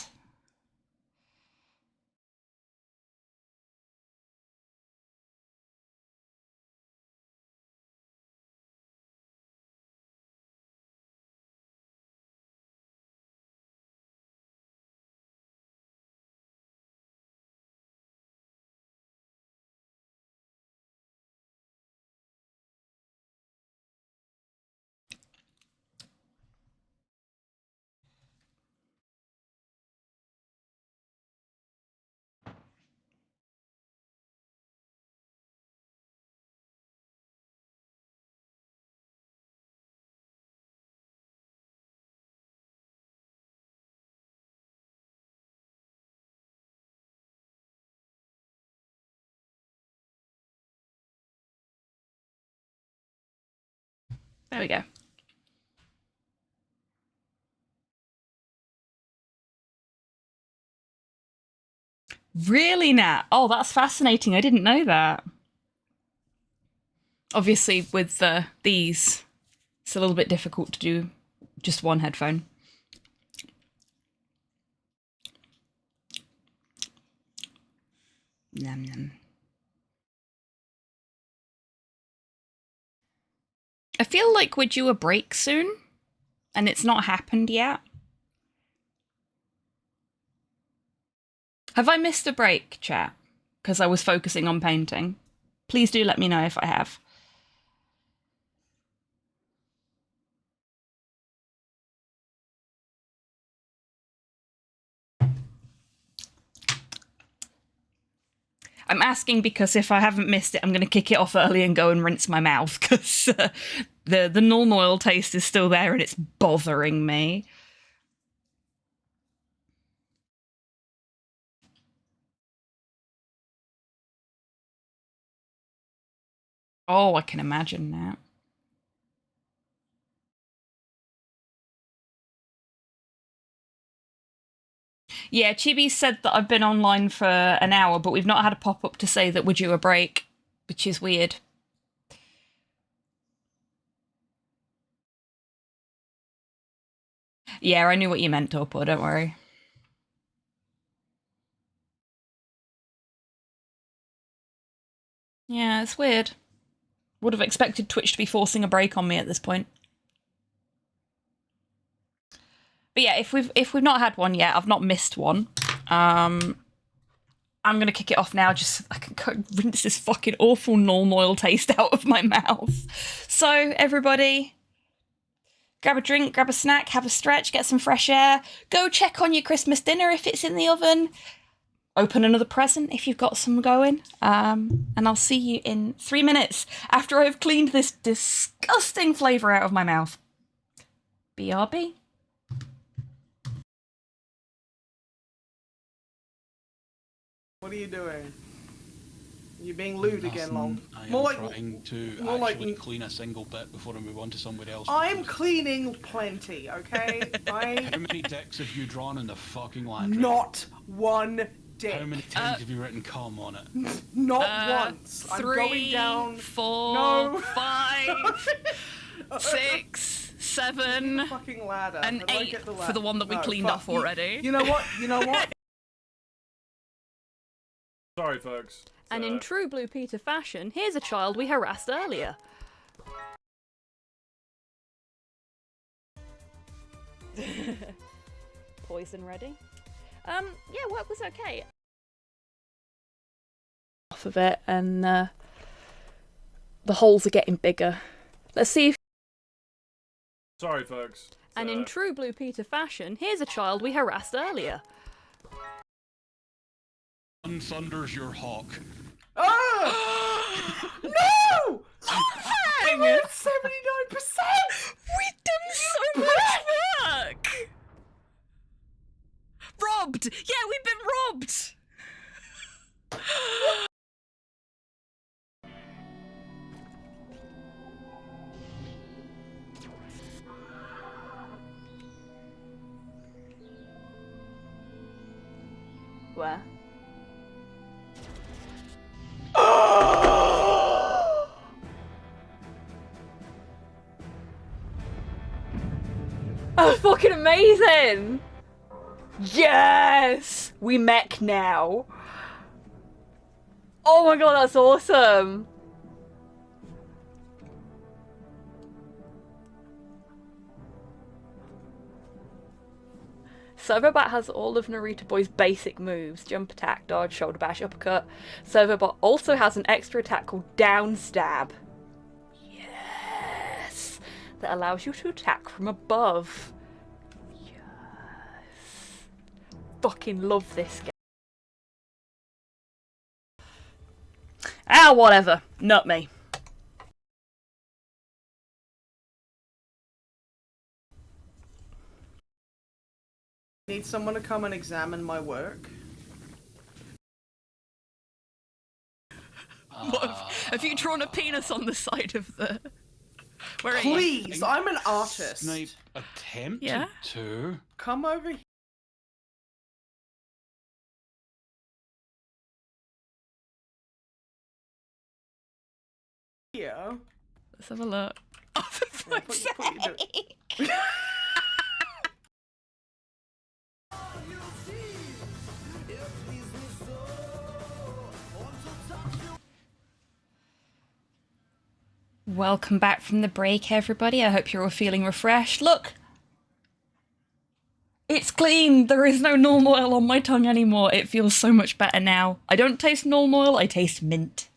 There we go. Really, Nat? Oh, that's fascinating. I didn't know that. Obviously, with these, it's a little bit difficult to do just one headphone. Nom nom. I feel like we're due a break soon, and it's not happened yet. Have I missed a break, chat? Because I was focusing on painting. Please do let me know if I have. I'm asking because if I haven't missed it, I'm going to kick it off early and go and rinse my mouth because the Nuln Oil taste is still there and it's bothering me. Oh, I can imagine that. Yeah, Chibi said that I've been online for an hour, but we've not had a pop-up to say that we're due a break, which is weird. Yeah, I knew what you meant, Torpor, don't worry. Yeah, it's weird. Would have expected Twitch to be forcing a break on me at this point. But yeah, if we've not had one yet, I've not missed one. I'm gonna kick it off now, just so I can rinse this fucking awful Nuln Oil taste out of my mouth. So everybody, grab a drink, grab a snack, have a stretch, get some fresh air. Go check on your Christmas dinner if it's in the oven. Open another present if you've got some going. And I'll see you in 3 minutes after I've cleaned this disgusting flavour out of my mouth. BRB. What are you doing? You're being lewd again, Long. I More am like trying to more like- actually clean a single bit before I move on to somebody else. I'm cleaning plenty, okay? How many dicks have you drawn in the fucking laundry? Not one dick. How many times have you written cum on it? Not once. I'm going 3, down. 4, No. 5, 6, 7, Fucking ladder. and How do I 8 get the for the one that we No, cleaned fuck off you. already. You know what? You know what? Sorry, folks. And in true Blue Peter fashion, here's a child we harassed earlier. Poison ready? Yeah, work was okay. Off of it, and the holes are getting bigger. Let's see if. Sorry, folks. And in true Blue Peter fashion, here's a child we harassed earlier. Thunder's your hawk. Ah! No! Hang! I'm at 79%! We've done so much work! Robbed! Yeah, we've been robbed! Where? Oh, fucking amazing! Yes! We mech now. Oh my god, that's awesome! Servobot has all of Naruto Boy's basic moves: jump attack, dodge, shoulder bash, uppercut. Servobot also has an extra attack called down stab. Yes! That allows you to attack from above. Yes. Fucking love this game. Ah, whatever. Not me. Need someone to come and examine my work? Have you drawn a penis on the side of the... Where are you? Please, I'm an artist. Snipe attempted Yeah? to. Come over here. Let's have a look. Oh, for Yeah, fuck's put your sake! Welcome back from the break, everybody. I hope you're all feeling refreshed. Look! It's clean! There is no Nuln Oil on my tongue anymore. It feels so much better now. I don't taste Nuln Oil, I taste mint.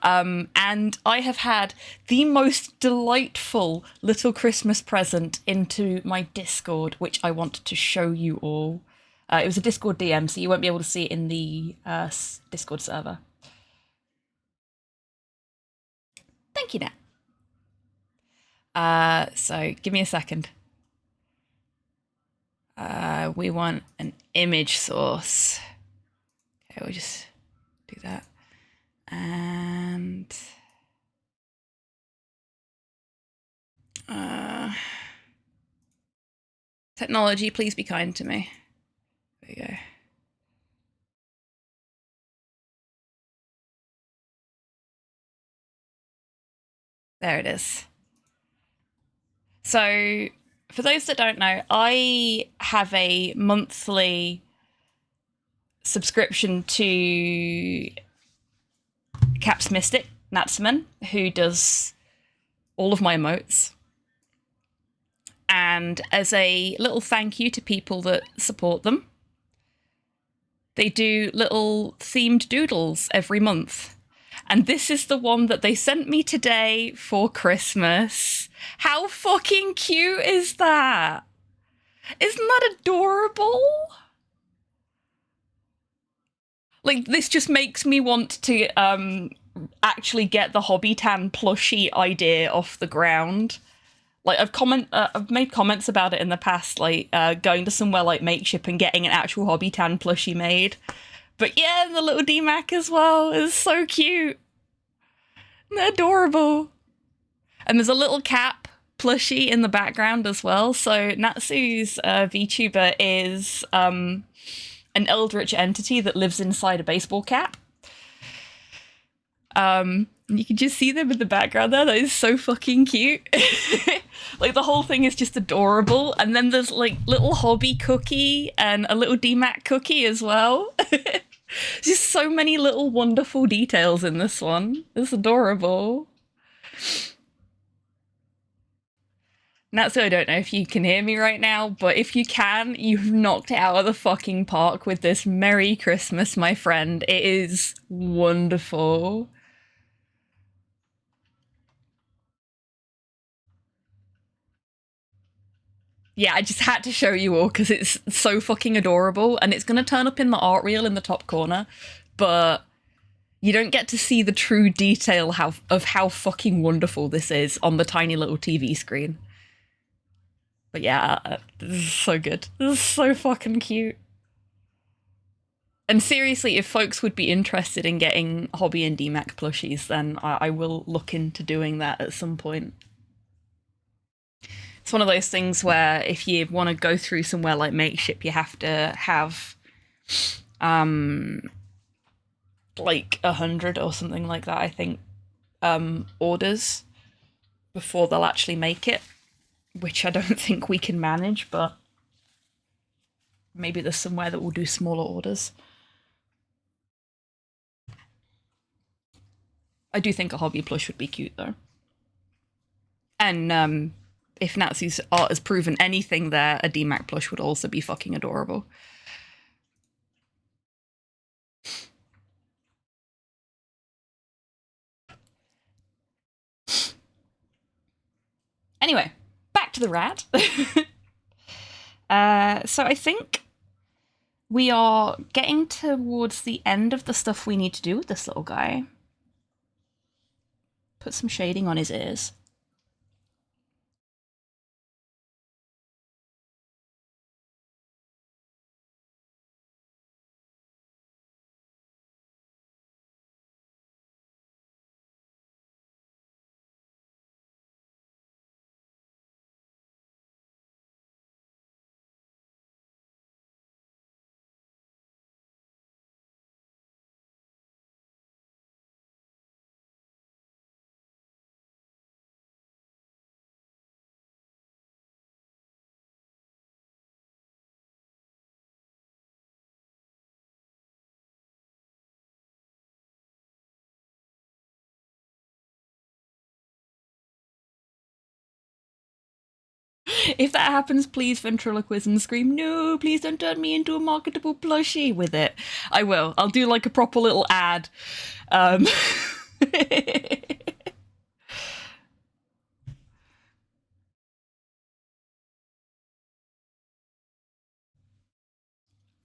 And I have had the most delightful little Christmas present into my Discord, which I want to show you all. It was a Discord DM, so you won't be able to see it in the Discord server. Thank you, Nat. So give me a second. We want an image source. Okay, we'll just do that. And technology, please be kind to me. There you go. There it is. So For those that don't know, I have a monthly subscription to Caps Mystic, Natsuman, who does all of my emotes. And as a little thank you to people that support them, they do little themed doodles every month. And this is the one that they sent me today for Christmas. How fucking cute is that? Isn't that adorable? Like, this just makes me want to actually get the Hobbiton plushie idea off the ground. Like, I've made comments about it in the past, like going to somewhere like Makeship and getting an actual Hobbiton plushie made. But yeah, and the little DMAC as well is so cute. They're adorable. And there's a little cap plushie in the background as well. So Natsu's VTuber is an eldritch entity that lives inside a baseball cap. You can just see them in the background there. That is so fucking cute. Like, the whole thing is just adorable. And then there's, like, little hobby cookie and a little DMAC cookie as well. Just so many little wonderful details in this one. It's adorable. Natsu, I don't know if you can hear me right now, but if you can, you've knocked it out of the fucking park with this Merry Christmas, my friend. It is wonderful. Yeah, I just had to show you all because it's so fucking adorable, and it's going to turn up in the art reel in the top corner, but you don't get to see the true detail of how fucking wonderful this is on the tiny little TV screen. But yeah, this is so good. This is so fucking cute. And seriously, if folks would be interested in getting Hobby and DMAC plushies, then I will look into doing that at some point. It's one of those things where if you want to go through somewhere like Makeship, you have to have like 100 or something like that, I think, orders before they'll actually make it, which I don't think we can manage, but maybe there's somewhere that will do smaller orders. I do think a hobby plush would be cute, though. And if Natsu's art has proven anything there, a DMAC plush would also be fucking adorable. Anyway, back to the rad. So I think we are getting towards the end of the stuff we need to do with this little guy. Put some shading on his ears. If that happens, please ventriloquism scream, no, please don't turn me into a marketable plushie with it. I will. I'll do like a proper little ad.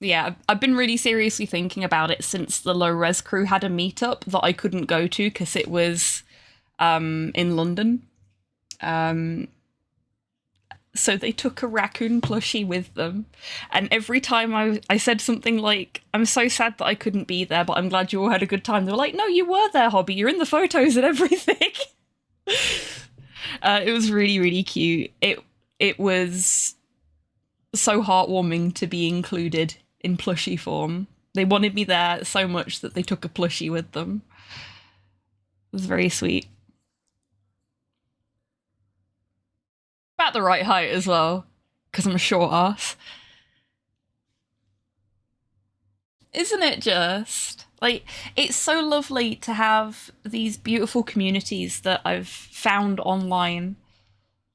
Yeah, I've been really seriously thinking about it since the Low Res crew had a meetup that I couldn't go to because it was in London. So they took a raccoon plushie with them. And every time I said something like, I'm so sad that I couldn't be there, but I'm glad you all had a good time. They were like, no, you were there, Hobby. You're in the photos and everything. It was really, really cute. It was so heartwarming to be included in plushie form. They wanted me there so much that they took a plushie with them. It was very sweet. About the right height as well? Because I'm a short ass. Isn't it just? Like, it's so lovely to have these beautiful communities that I've found online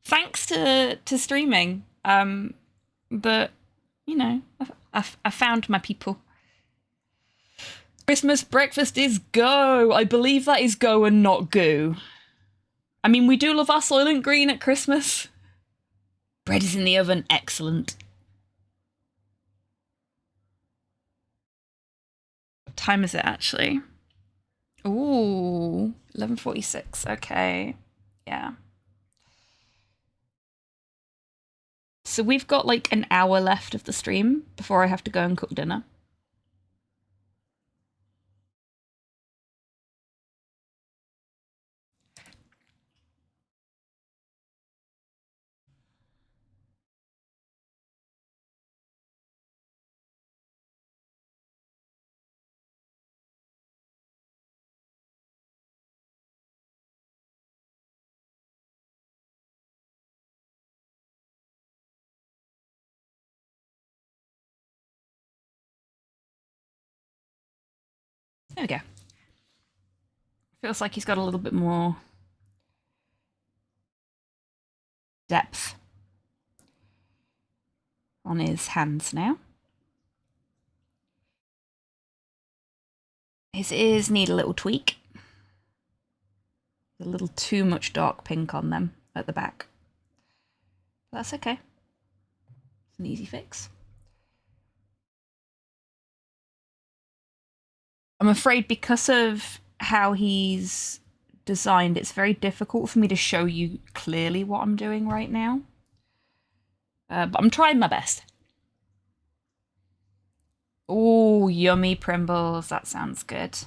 thanks to streaming. But, you know, I found my people. Christmas breakfast is go. I believe that is go and not goo. I mean, we do love our Soylent Green at Christmas. Bread is in the oven. Excellent. What time is it, actually? Ooh, 11:46. Okay. Yeah. So we've got like an hour left of the stream before I have to go and cook dinner. There we go. Feels like he's got a little bit more depth on his hands now. His ears need a little tweak. A little too much dark pink on them at the back. That's okay. It's an easy fix. I'm afraid because of how he's designed, it's very difficult for me to show you clearly what I'm doing right now. But I'm trying my best. Oh, yummy Primbles. That sounds good.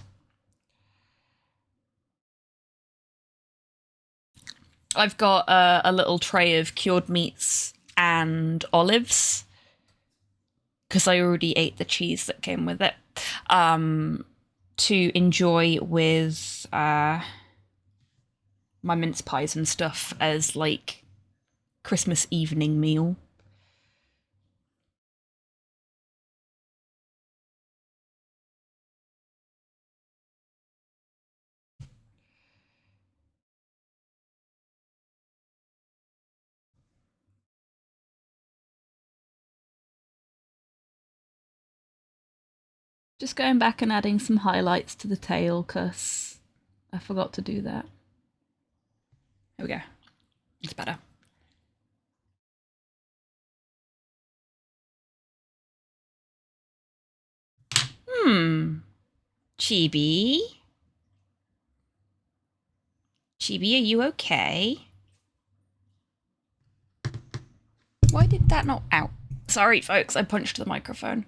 I've got a little tray of cured meats and olives because I already ate the cheese that came with it. To enjoy with my mince pies and stuff as like Christmas evening meal. Just going back and adding some highlights to the tail because I forgot to do that. There we go. It's better. Chibi? Chibi, are you okay? Why did that not... Ow. Sorry, folks, I punched the microphone.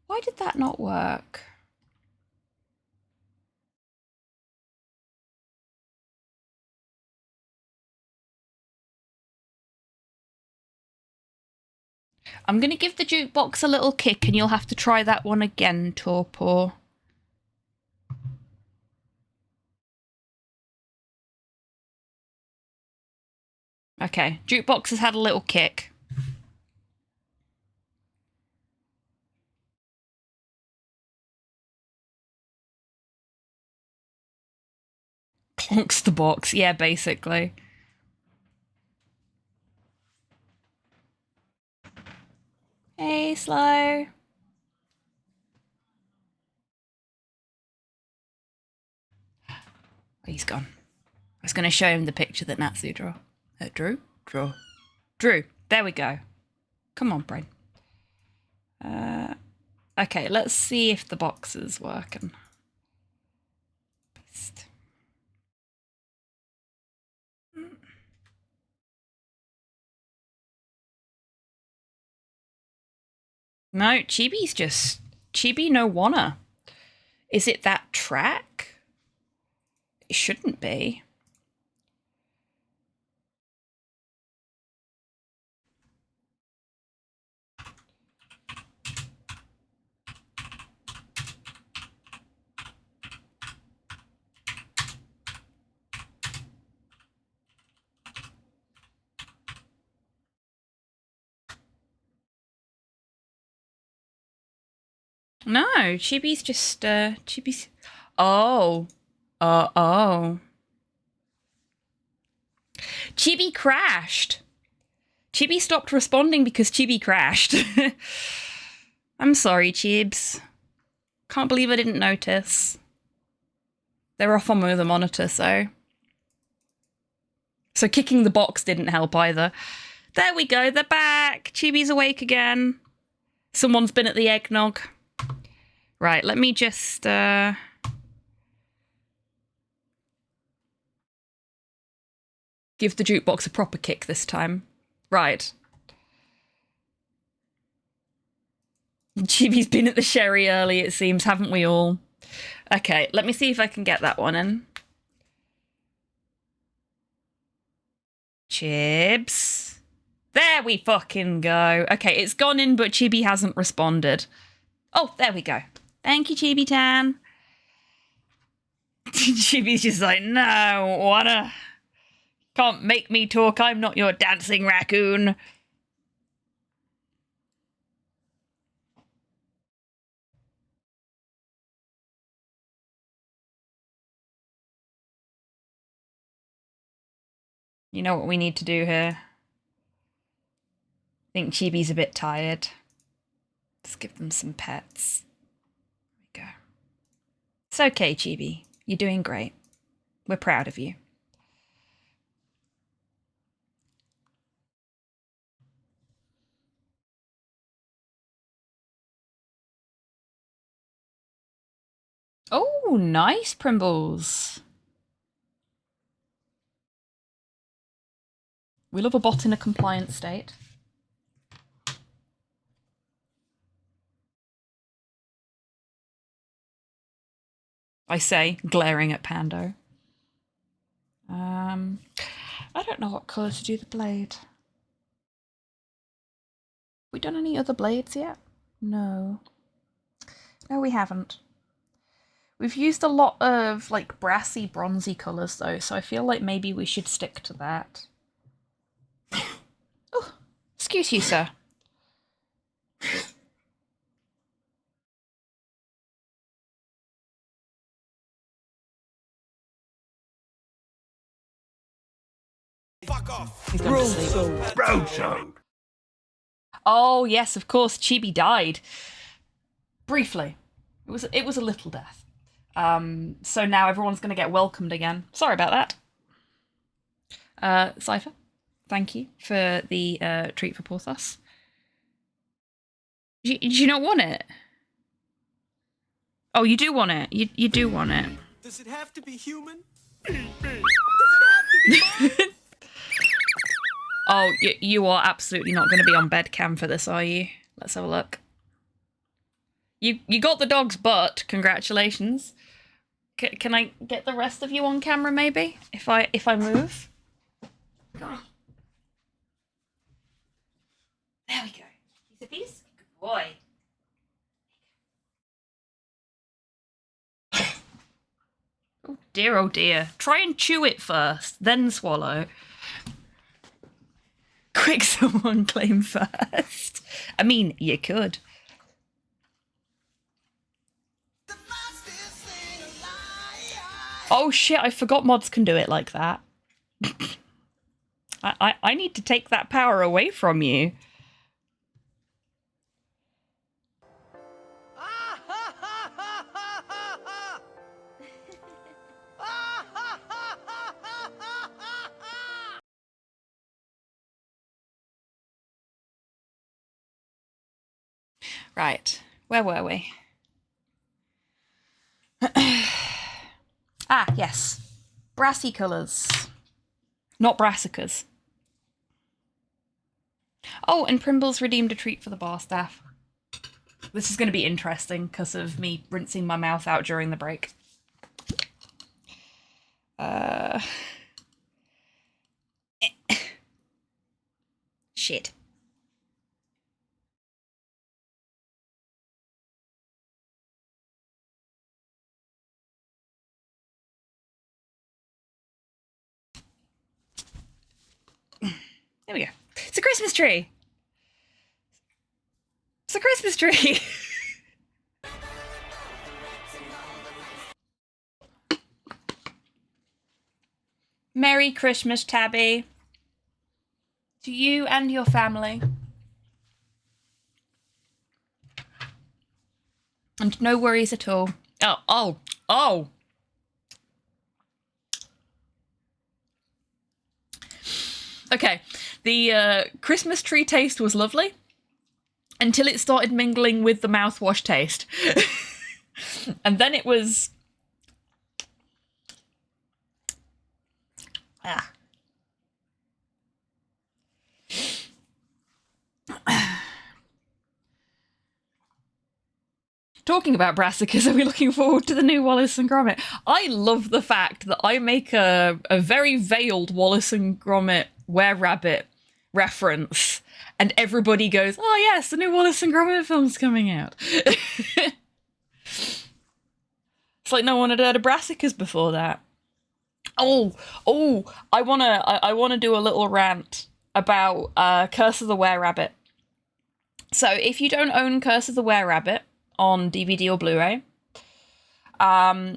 Why did that not work? I'm going to give the jukebox a little kick and you'll have to try that one again, Torpor. Okay, jukebox has had a little kick. Clonks the box, yeah, basically. Hey, Slow. Oh, he's gone. I was going to show him the picture that Natsu drew. Drew. There we go. Come on, brain. Okay, let's see if the box is working. Paste. No, Chibi's just... Chibi no wanna. Is it that track? It shouldn't be. No, Chibi's just, Chibi's... Oh. Oh. Chibi crashed. Chibi stopped responding because Chibi crashed. I'm sorry, Chibs. Can't believe I didn't notice. They're off on the monitor, so... So kicking the box didn't help either. There we go, they're back! Chibi's awake again. Someone's been at the eggnog. Right, let me just... give the jukebox a proper kick this time. Right. Chibi's been at the sherry early, it seems, haven't we all? Okay, let me see if I can get that one in. Chibs. There we fucking go. Okay, it's gone in, but Chibi hasn't responded. Oh, there we go. Thank you, Chibi Tan. Chibi's just like, no, wanna... Can't make me talk, I'm not your dancing raccoon. You know what we need to do here? I think Chibi's a bit tired. Let's give them some pets. There we go. It's okay, Chibi. You're doing great. We're proud of you. Oh, nice, Primbles. We love a bot in a compliant state. I say, glaring at Pando. I don't know what colour to do the blade. We done any other blades yet? No. No, we haven't. We've used a lot of, like, brassy, bronzy colours, though, so I feel like maybe we should stick to that. Oh, excuse you, sir. Fuck off. He's gone to sleep. Roadshow. Oh, yes, of course, Chibi died. Briefly. It was a little death. So now everyone's going to get welcomed again. Sorry about that. Cypher, thank you for the treat for Porthos. Do you not want it? Oh, you do want it. You do want it. Does it have to be human? Oh, you are absolutely not going to be on bed cam for this, are you? Let's have a look. You got the dog's butt. Congratulations. Can I get the rest of you on camera, maybe? If I move? There we go. He's a piece. Good boy. Oh dear. Try and chew it first, then swallow. Quick, someone claim first. I mean, you could. Oh shit, I forgot mods can do it like that. I need to take that power away from you. Right, where were we? Ah, yes. Brassy colours. Not brassicas. Oh, and Primbles redeemed a treat for the bar staff. This is going to be interesting because of me rinsing my mouth out during the break. Shit. There we go. It's a Christmas tree. It's a Christmas tree. Merry Christmas, Tabby. To you and your family. And no worries at all. Oh. Okay, the Christmas tree taste was lovely until it started mingling with the mouthwash taste. And then it was... Talking about brassicas, are we looking forward to the new Wallace and Gromit? I love the fact that I make a very veiled Wallace and Gromit Were-Rabbit reference, and everybody goes, oh yes, the new Wallace and Gromit film's coming out. It's like no one had heard of brassicas before that. I wanna do a little rant about Curse of the Were-Rabbit. So if you don't own Curse of the Were-Rabbit on DVD or Blu-ray,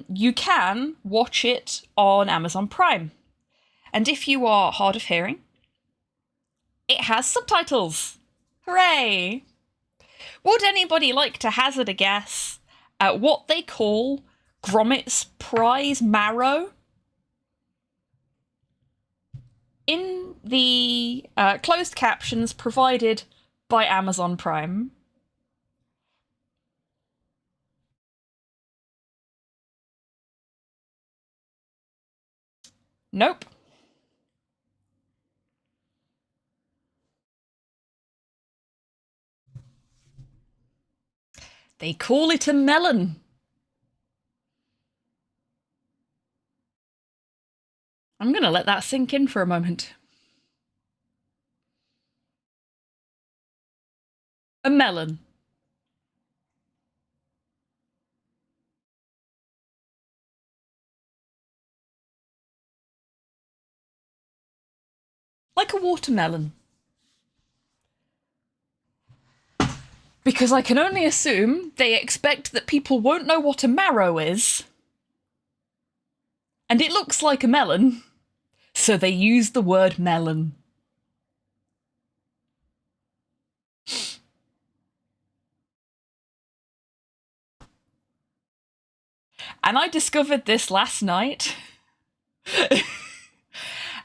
you can watch it on Amazon Prime. And if you are hard of hearing, it has subtitles. Hooray! Would anybody like to hazard a guess at what they call Gromit's prize marrow? In the closed captions provided by Amazon Prime, nope. They call it a melon. I'm gonna let that sink in for a moment. A melon. Like a watermelon. Because I can only assume they expect that people won't know what a marrow is. And it looks like a melon. So they use the word melon. And I discovered this last night.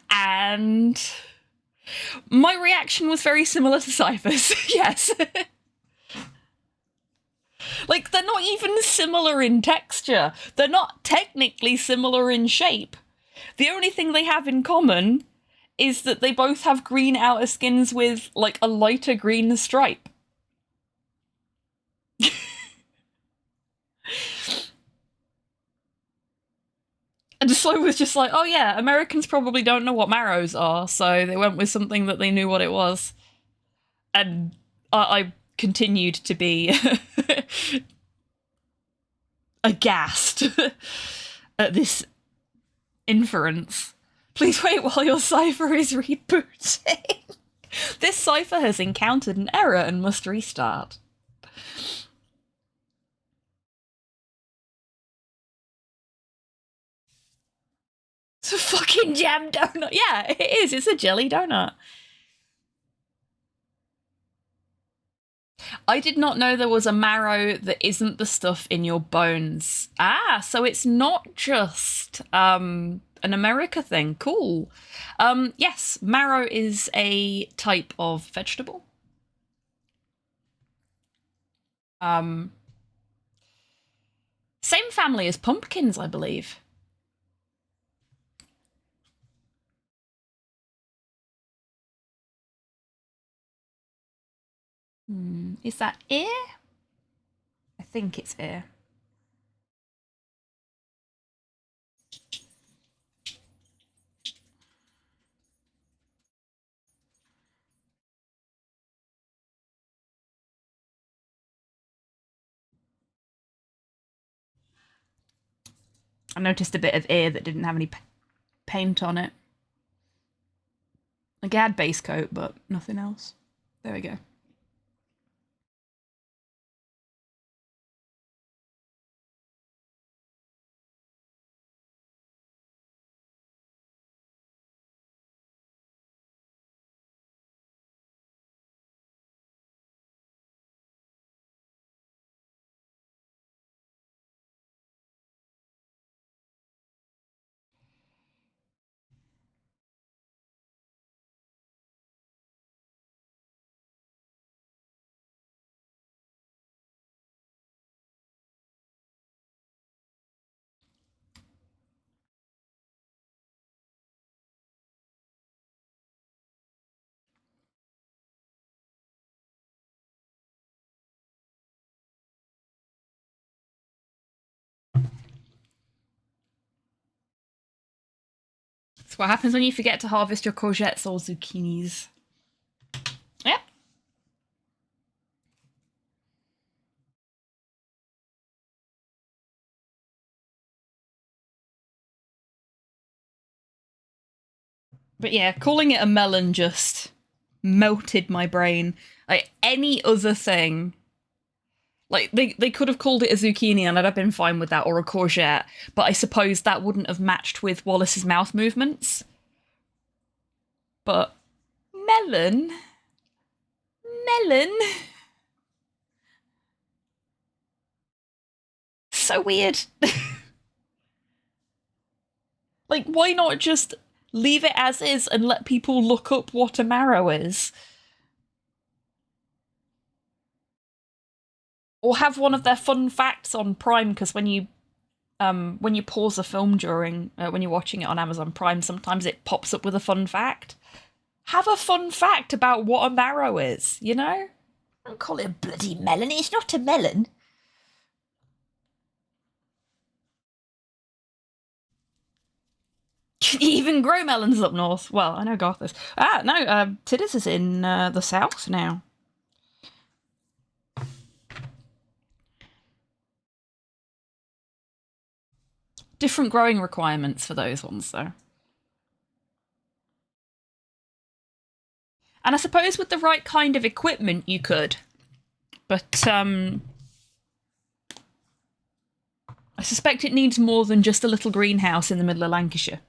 And my reaction was very similar to Cypher's. Yes. Like, they're not even similar in texture. They're not technically similar in shape. The only thing they have in common is that they both have green outer skins with, like, a lighter green stripe. And Slow was just like, oh yeah, Americans probably don't know what marrows are, so they went with something that they knew what it was. And I continued to be aghast at this inference. Please wait while your cipher is rebooting. This cipher has encountered an error and must restart. It's a fucking jam donut. Yeah, it is. It's a jelly donut. I did not know there was a marrow that isn't the stuff in your bones. Ah, so it's not just an America thing. Cool. Yes, marrow is a type of vegetable. Same family as pumpkins, I believe. Is that ear? I think it's ear. I noticed a bit of ear that didn't have any paint on it. Like, it had base coat, but nothing else. There we go. It's what happens when you forget to harvest your courgettes or zucchinis. Yep. But yeah, calling it a melon just melted my brain. Like, any other thing... Like, they could have called it a zucchini and I'd have been fine with that, or a courgette, but I suppose that wouldn't have matched with Wallace's mouth movements. But melon? Melon? So weird. Like, why not just leave it as is and let people look up what a marrow is? Or have one of their fun facts on Prime, because when you pause a film during when you're watching it on Amazon Prime, sometimes it pops up with a fun fact. Have a fun fact about what a marrow is, you know? Don't call it a bloody melon. It's not a melon. Can you even grow melons up north? Well, I know Garth is. No, Tidders is in the south now. Different growing requirements for those ones, though. And I suppose with the right kind of equipment you could. But, I suspect it needs more than just a little greenhouse in the middle of Lancashire.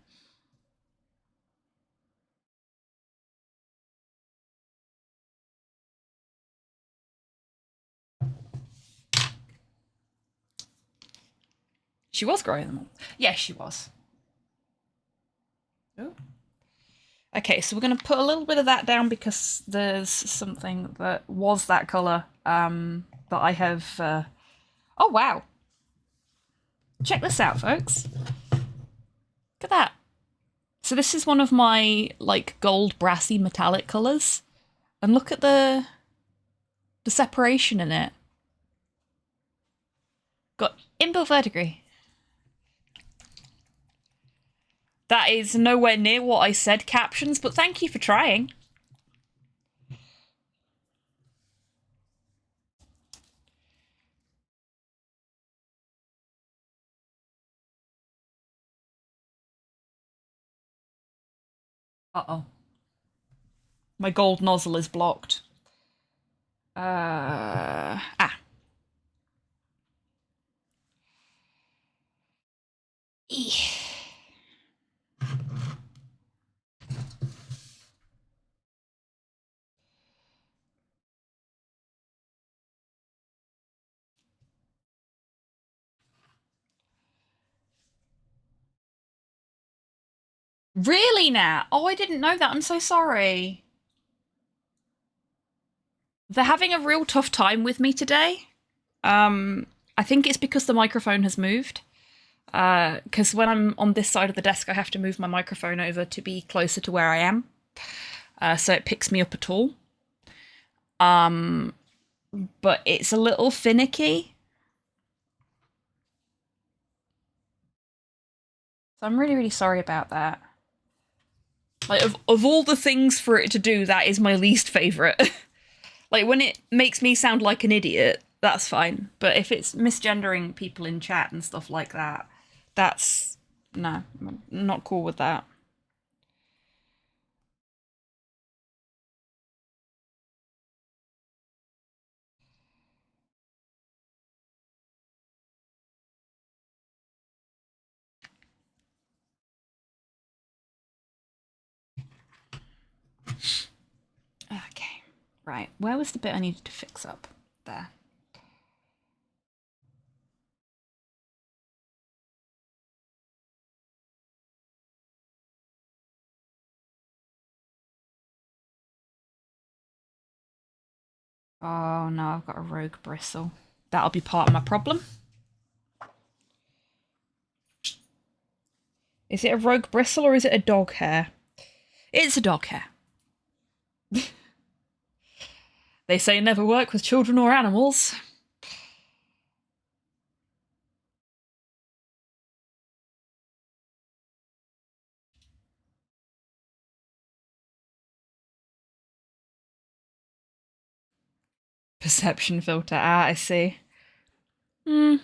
She was growing them all. Yes, she was. Oh. Okay, so we're going to put a little bit of that down because there's something that was that colour that I have... Oh, wow. Check this out, folks. Look at that. So this is one of my, like, gold brassy metallic colours. And look at the separation in it. Got inbuilt verdigris. That is nowhere near what I said, captions, but thank you for trying. Uh-oh. My gold nozzle is blocked. Eesh. Really, Nat? Oh, I didn't know that. I'm so sorry. They're having a real tough time with me today. I think it's because the microphone has moved. Because when I'm on this side of the desk, I have to move my microphone over to be closer to where I am. So it picks me up at all. But it's a little finicky. So I'm really, really sorry about that. Like, of all the things for it to do, that is my least favourite. Like, when it makes me sound like an idiot, that's fine. But if it's misgendering people in chat and stuff like that, that's... No, I'm not cool with that. Okay, right. Where was the bit I needed to fix up? There. Oh no, I've got a rogue bristle. That'll be part of my problem. Is it a rogue bristle or is it a dog hair? It's a dog hair. They say never work with children or animals. Perception filter. Ah, I see. The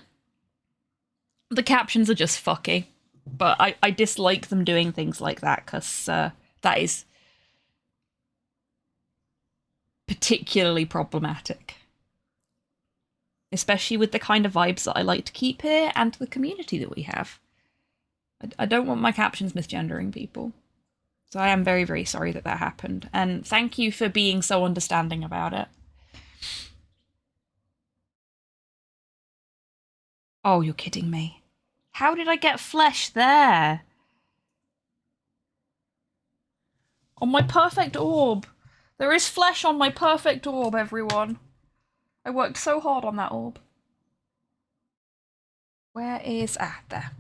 captions are just fucky. But I dislike them doing things like that, because that is particularly problematic. Especially with the kind of vibes that I like to keep here and the community that we have. I don't want my captions misgendering people. So I am very, very sorry that that happened. And thank you for being so understanding about it. Oh, you're kidding me. How did I get flesh there? On my perfect orb. There is flesh on my perfect orb, everyone. I worked so hard on that orb. Where is... Ah, there.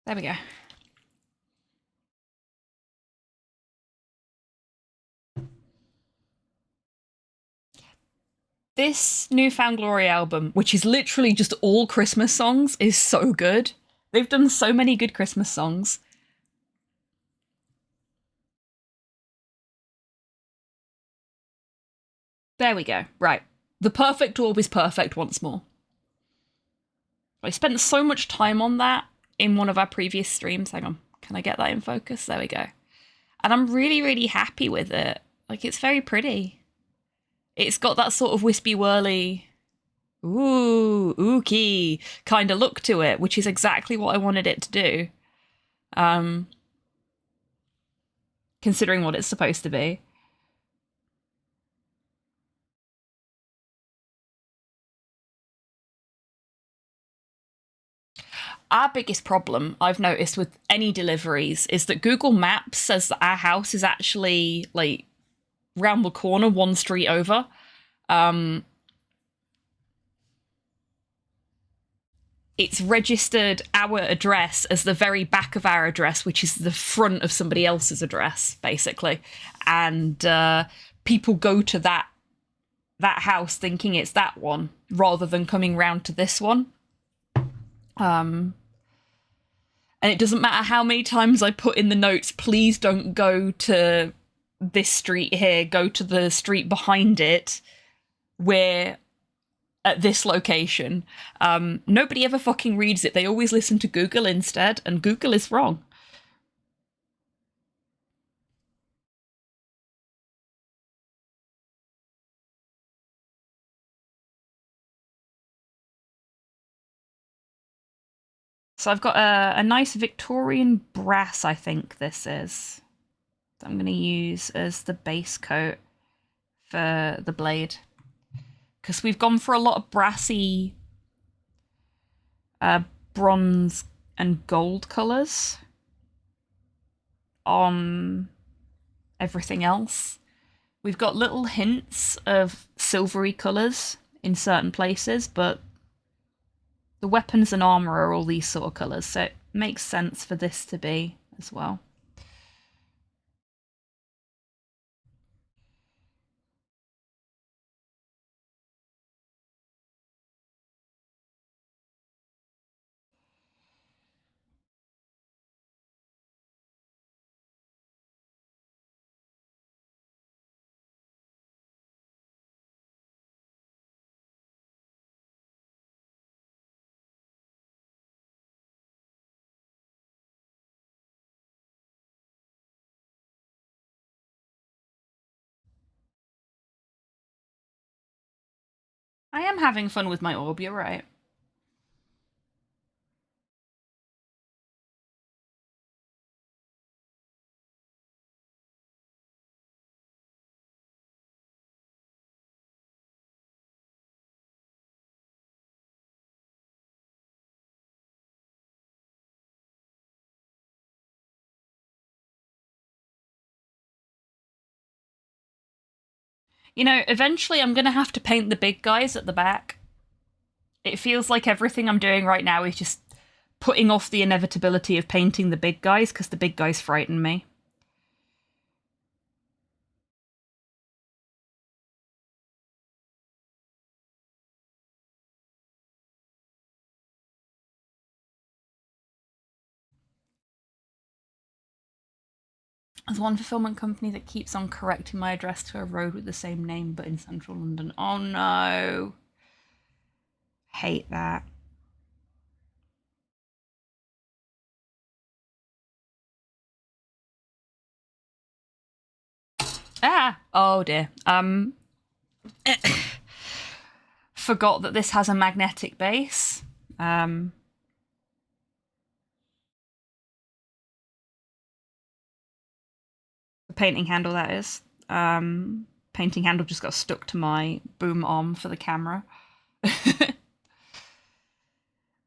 There we go. This New Found Glory album, which is literally just all Christmas songs, is so good. They've done so many good Christmas songs. There we go. Right. The perfect orb is perfect once more. I spent so much time on that in one of our previous streams. Hang on. Can I get that in focus? There we go. And I'm really, really happy with it. Like, it's very pretty. It's got that sort of wispy whirly, ooky kind of look to it, which is exactly what I wanted it to do. Considering what it's supposed to be. Our biggest problem I've noticed with any deliveries is that Google Maps says that our house is actually like round the corner, one street over. It's registered our address as the very back of our address, which is the front of somebody else's address, basically. And people go to that house thinking it's that one, rather than coming round to this one. And it doesn't matter how many times I put in the notes, please don't go to this street here, go to the street behind it. We're at this location. Nobody ever fucking reads it. They always listen to Google instead, and Google is wrong. So I've got a nice Victorian brass, I think this is. That I'm going to use as the base coat for the blade. Because we've gone for a lot of brassy bronze and gold colours on everything else. We've got little hints of silvery colours in certain places, but the weapons and armour are all these sort of colours, so it makes sense for this to be as well. I am having fun with my orb, you're right. You know, eventually I'm going to have to paint the big guys at the back. It feels like everything I'm doing right now is just putting off the inevitability of painting the big guys, because the big guys frighten me. There's one fulfillment company that keeps on correcting my address to a road with the same name but in central London. Oh no. Hate that. Ah! Oh dear. Forgot that this has a magnetic base. The painting handle, that is. Painting handle just got stuck to my boom arm for the camera.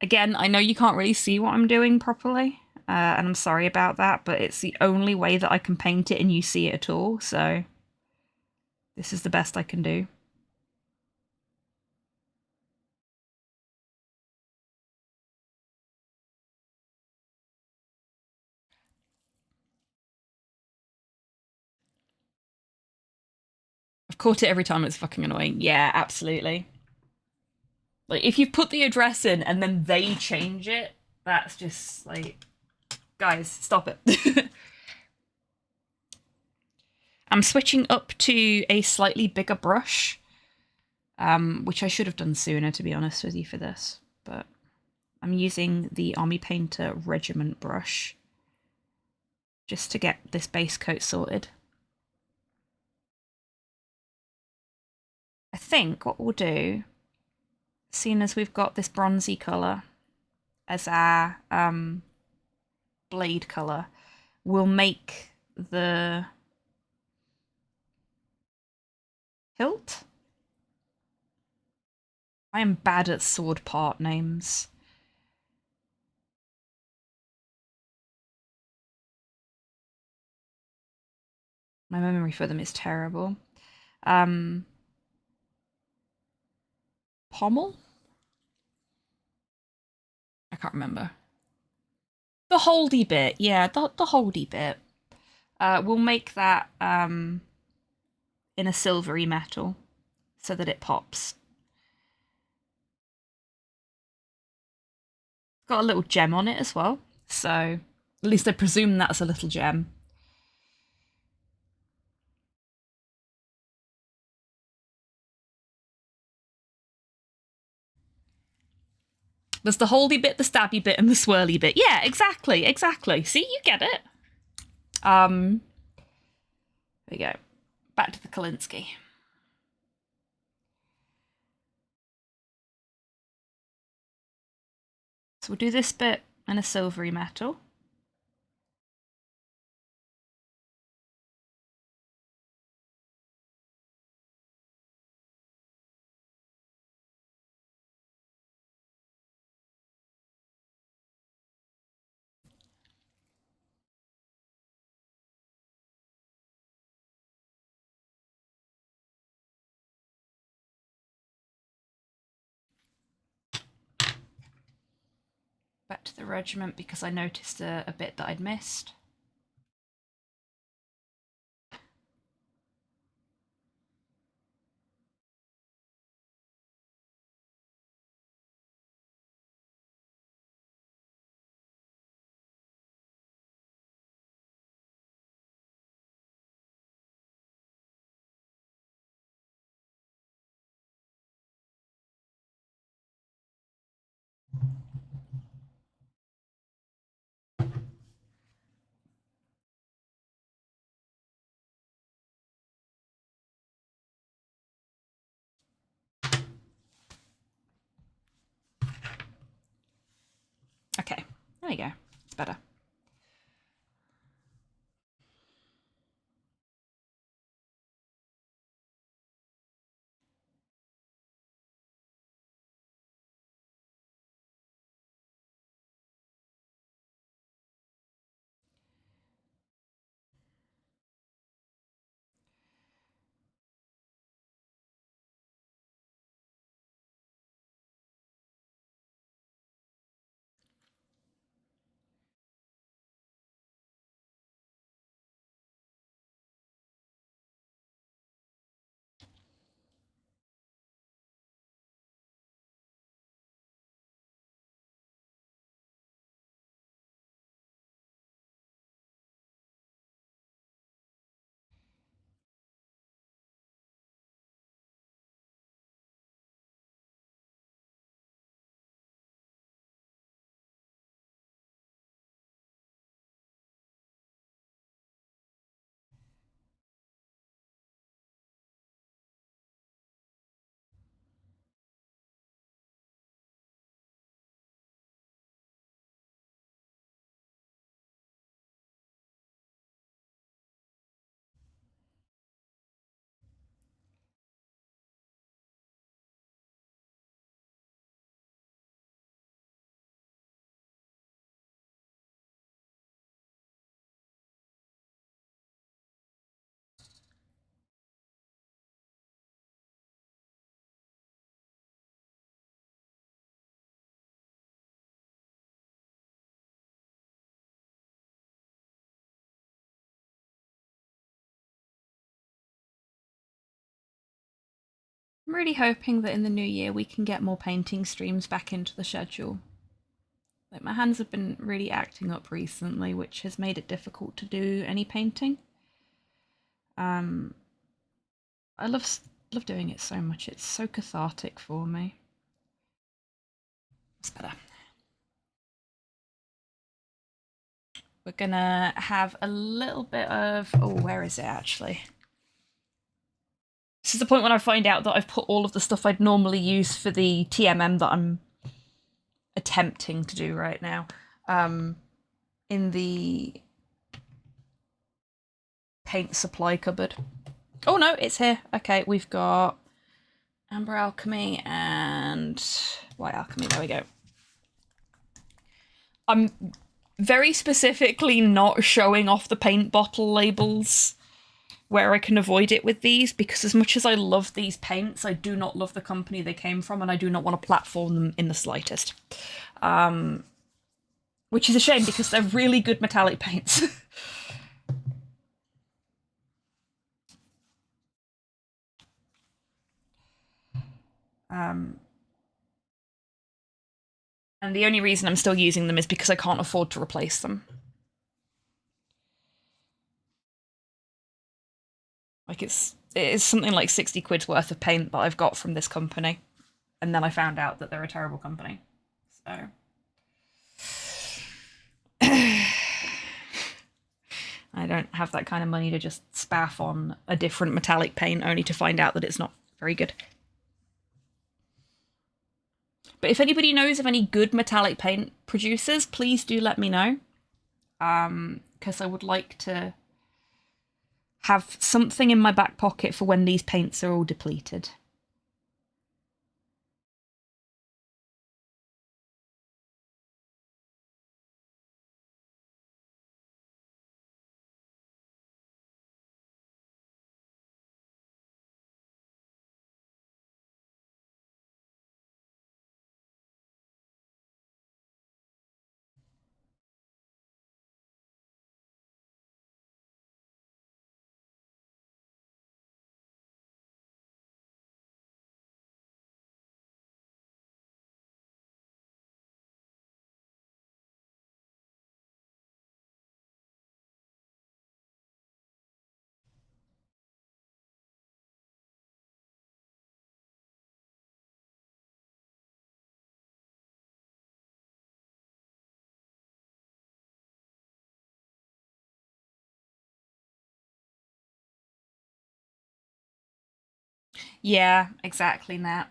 Again, I know you can't really see what I'm doing properly, and I'm sorry about that, but it's the only way that I can paint it and you see it at all, so this is the best I can do. I've caught it every time, it's fucking annoying. Yeah, absolutely. Like, if you put the address in and then they change it, that's just, like... Guys, stop it. I'm switching up to a slightly bigger brush, which I should have done sooner, to be honest with you, for this. But I'm using the Army Painter Regiment brush just to get this base coat sorted. I think what we'll do, seeing as we've got this bronzy colour as our blade colour, we'll make the hilt? I am bad at sword part names. My memory for them is terrible. Pommel? I can't remember. The holdy bit, yeah, the holdy bit. We'll make that in a silvery metal so that it pops. Got a little gem on it as well, so at least I presume that's a little gem. There's the holdy bit, the stabby bit, and the swirly bit. Yeah, exactly, exactly. See, you get it. There we go. Back to the Kolinsky. So we'll do this bit in a silvery metal. Back to the regiment because I noticed a bit that I'd missed. Okay, there we go. It's better. I'm really hoping that in the new year we can get more painting streams back into the schedule. Like, my hands have been really acting up recently, which has made it difficult to do any painting. I love doing it so much. It's so cathartic for me. It's better. We're gonna have a little bit of... Oh, where is it actually? This is the point when I find out that I've put all of the stuff I'd normally use for the TMM that I'm attempting to do right now in the paint supply cupboard. Oh no, it's here. Okay, we've got Amber Alchemy and White Alchemy. There we go. I'm very specifically not showing off the paint bottle labels where I can avoid it with these, because as much as I love these paints, I do not love the company they came from, and I do not want to platform them in the slightest. Which is a shame, because they're really good metallic paints. And the only reason I'm still using them is because I can't afford to replace them. Like, it is something like 60 quid's worth of paint that I've got from this company. And then I found out that they're a terrible company. So... I don't have that kind of money to just spaff on a different metallic paint only to find out that it's not very good. But if anybody knows of any good metallic paint producers, please do let me know. Because I would like to have something in my back pocket for when these paints are all depleted. Yeah, exactly, Nat.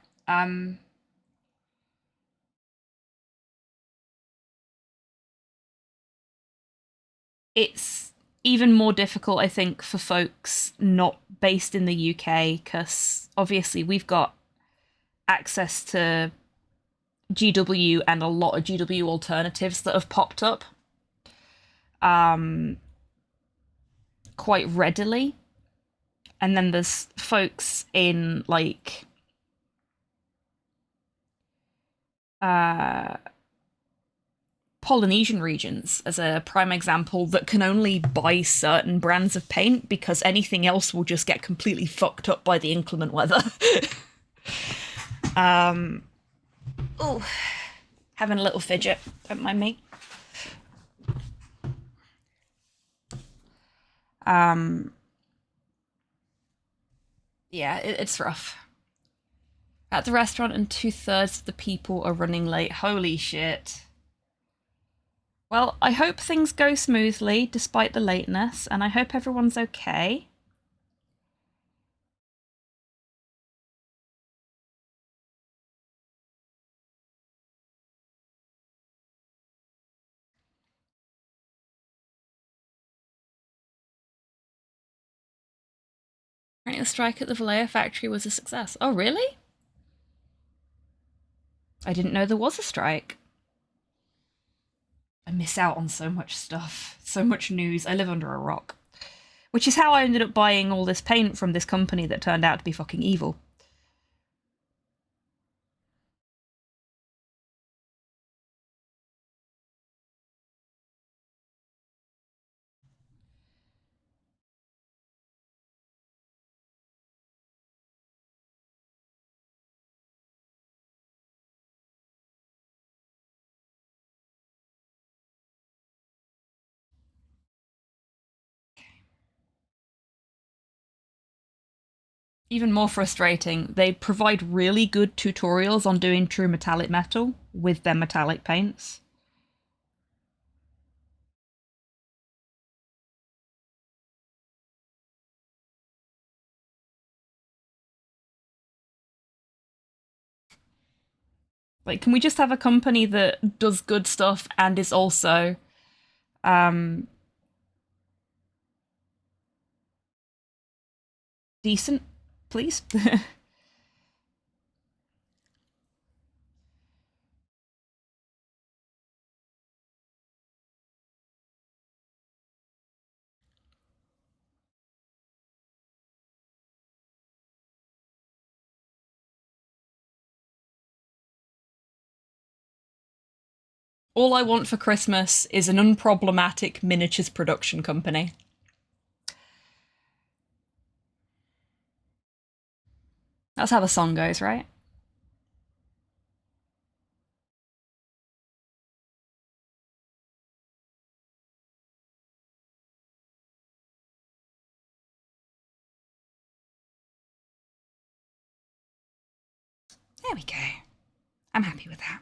It's even more difficult, I think, for folks not based in the UK, because obviously we've got access to GW and a lot of GW alternatives that have popped up quite readily. And then there's folks in, like, Polynesian regions, as a prime example, that can only buy certain brands of paint because anything else will just get completely fucked up by the inclement weather. Oh, having a little fidget, don't mind me. Yeah, it's rough. At the restaurant and 2/3 of the people are running late. Holy shit. Well, I hope things go smoothly despite the lateness, and I hope everyone's okay. Apparently the strike at the Vallejo factory was a success. Oh, really? I didn't know there was a strike. I miss out on so much stuff, so much news. I live under a rock. Which is how I ended up buying all this paint from this company that turned out to be fucking evil. Even more frustrating, they provide really good tutorials on doing true metallic metal with their metallic paints. Like, can we just have a company that does good stuff and is also decent, please? All I want for Christmas is an unproblematic miniatures production company. That's how the song goes, right? There we go. I'm happy with that.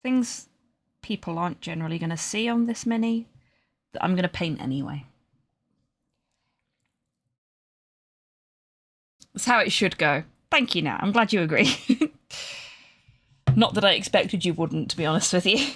Things people aren't generally going to see on this mini that I'm going to paint anyway. That's how it should go. Thank you, Nat. I'm glad you agree. Not that I expected you wouldn't, to be honest with you.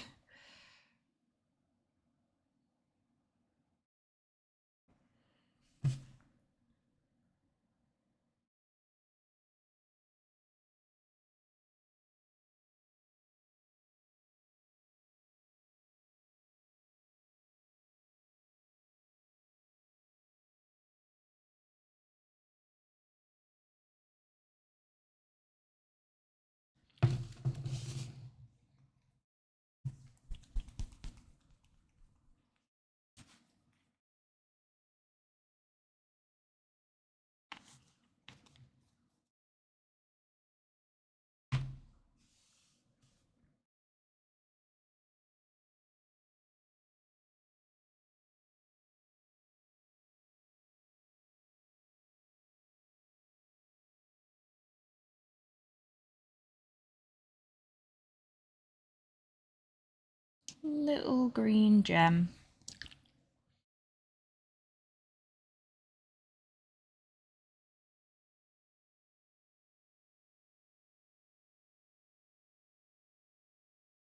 Little green gem.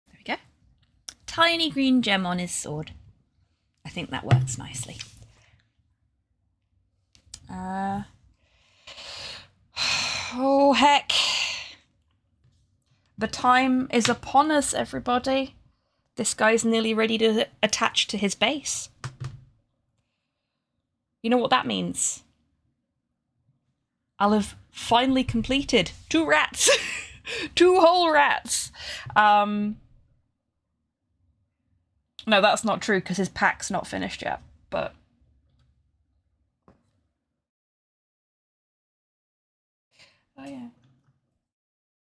There we go. Tiny green gem on his sword. I think that works nicely. Oh, heck. The time is upon us, everybody. This guy's nearly ready to attach to his base. You know what that means? I'll have finally completed 2 rats. 2 whole rats. No, that's not true because his pack's not finished yet, but... Oh, yeah.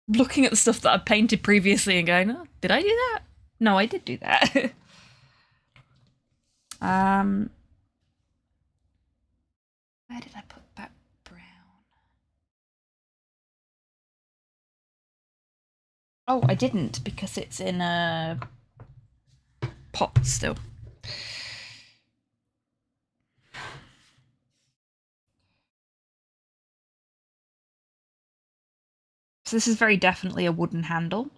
Looking at the stuff that I've painted previously and going, oh, did I do that? No, I did do that. Where did I put that brown? Oh, I didn't because it's in a pot still. So this is very definitely a wooden handle.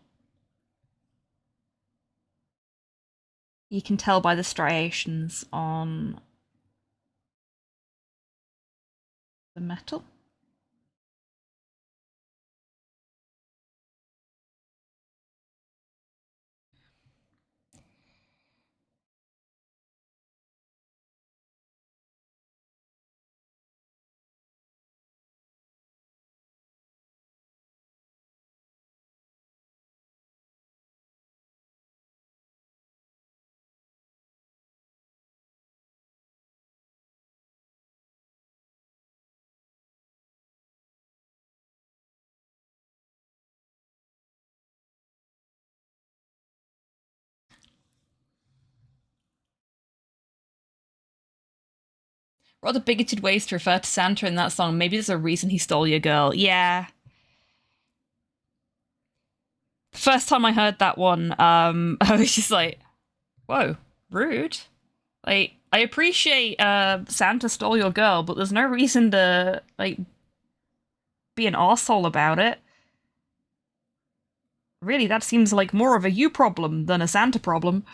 You can tell by the striations on the metal. Rather bigoted ways to refer to Santa in that song. Maybe there's a reason he stole your girl. Yeah. The first time I heard that one, I was just like, whoa, rude. Like, I appreciate Santa stole your girl, but there's no reason to, like, be an arsehole about it. Really, that seems like more of a you problem than a Santa problem.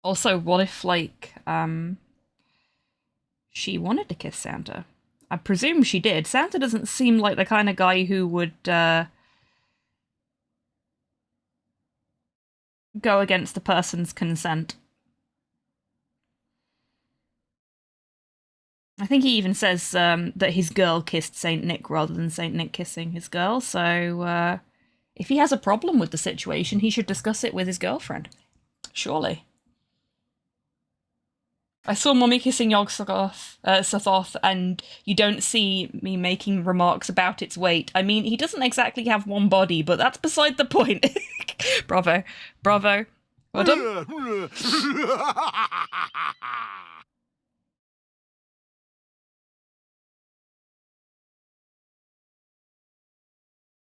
Also, what if, like, she wanted to kiss Santa? I presume she did. Santa doesn't seem like the kind of guy who would, go against a person's consent. I think he even says, that his girl kissed Saint Nick rather than Saint Nick kissing his girl, so, if he has a problem with the situation, he should discuss it with his girlfriend. Surely. I saw Mommy kissing Yog-Sothoth, and you don't see me making remarks about its weight. I mean, he doesn't exactly have one body, but that's beside the point. Bravo. Bravo. Well done.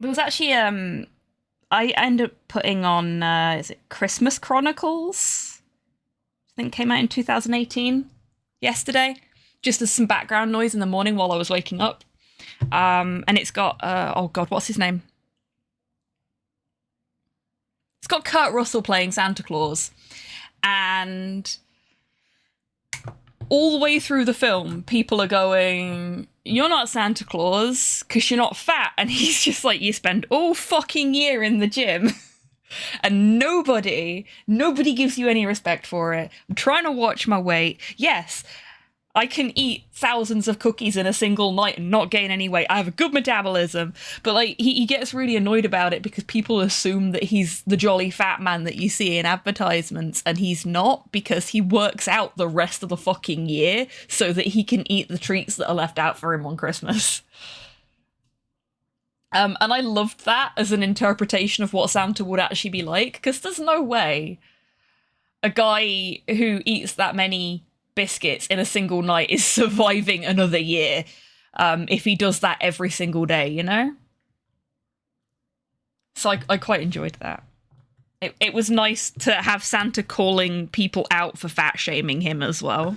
There was actually, I ended up putting on, is it Christmas Chronicles? I think came out in 2018, yesterday, just as some background noise in the morning while I was waking up. And it's got, oh god, what's his name? It's got Kurt Russell playing Santa Claus. And all the way through the film, people are going, you're not Santa Claus because you're not fat. And he's just like, you spend all fucking year in the gym. And nobody gives you any respect for it. I'm trying to watch my weight. Yes, I can eat thousands of cookies in a single night and not gain any weight. I have a good metabolism. But like he gets really annoyed about it because people assume that he's the jolly fat man that you see in advertisements, and he's not, because he works out the rest of the fucking year so that he can eat the treats that are left out for him on Christmas. And I loved that as an interpretation of what Santa would actually be like, because there's no way a guy who eats that many biscuits in a single night is surviving another year if he does that every single day, you know? So I quite enjoyed that. It was nice to have Santa calling people out for fat shaming him as well.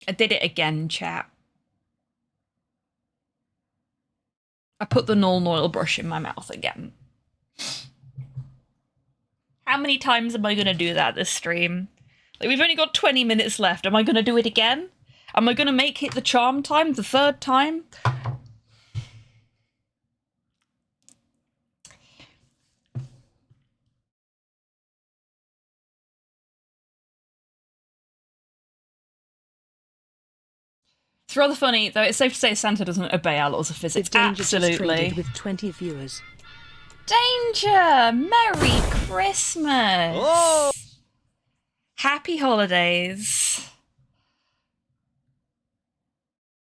I did it again, chat. I put the Null Oil brush in my mouth again. How many times am I going to do that this stream? Like, we've only got 20 minutes left. Am I going to do it again? Am I going to make it the charm time, the third time? It's rather funny, though it's safe to say Santa doesn't obey our laws of physics. Absolutely. With 20 viewers. Danger! Merry Christmas! Oh! Happy holidays.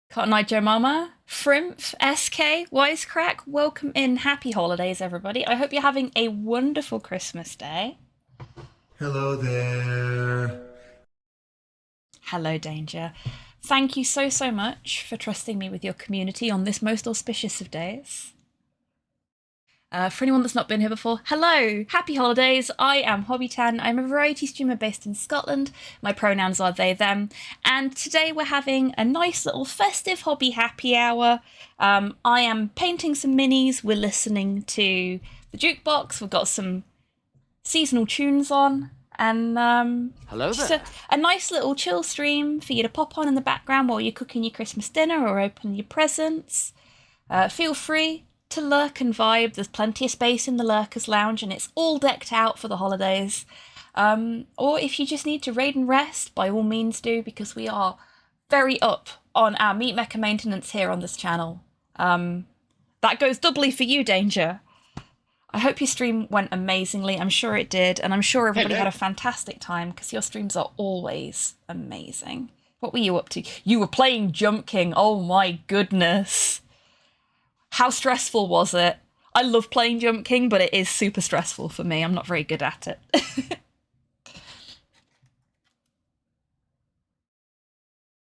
Cotton Eye Joe Mama, Frimph, SK, Wisecrack, welcome in. Happy holidays, everybody. I hope you're having a wonderful Christmas day. Hello there. Hello, Danger. Thank you so, so much for trusting me with your community on this most auspicious of days. For anyone that's not been here before, hello! Happy holidays! I am Hobbytan. I'm a variety streamer based in Scotland. My pronouns are they, them. And today we're having a nice little festive hobby happy hour. I am painting some minis. We're listening to the jukebox. We've got some seasonal tunes on. And Hello just there. a nice little chill stream for you to pop on in the background while you're cooking your Christmas dinner or opening your presents. Feel free to lurk and vibe. There's plenty of space in the Lurkers Lounge and it's all decked out for the holidays. Or if you just need to raid and rest, by all means do, because we are very up on our Meat Mecha maintenance here on this channel. That goes doubly for you, Danger. I hope your stream went amazingly. I'm sure it did, and I'm sure everybody had a fantastic time, because your streams are always amazing. What were you up to? You were playing Jump King. Oh my goodness. How stressful was it? I love playing Jump King, but it is super stressful for me. I'm not very good at it.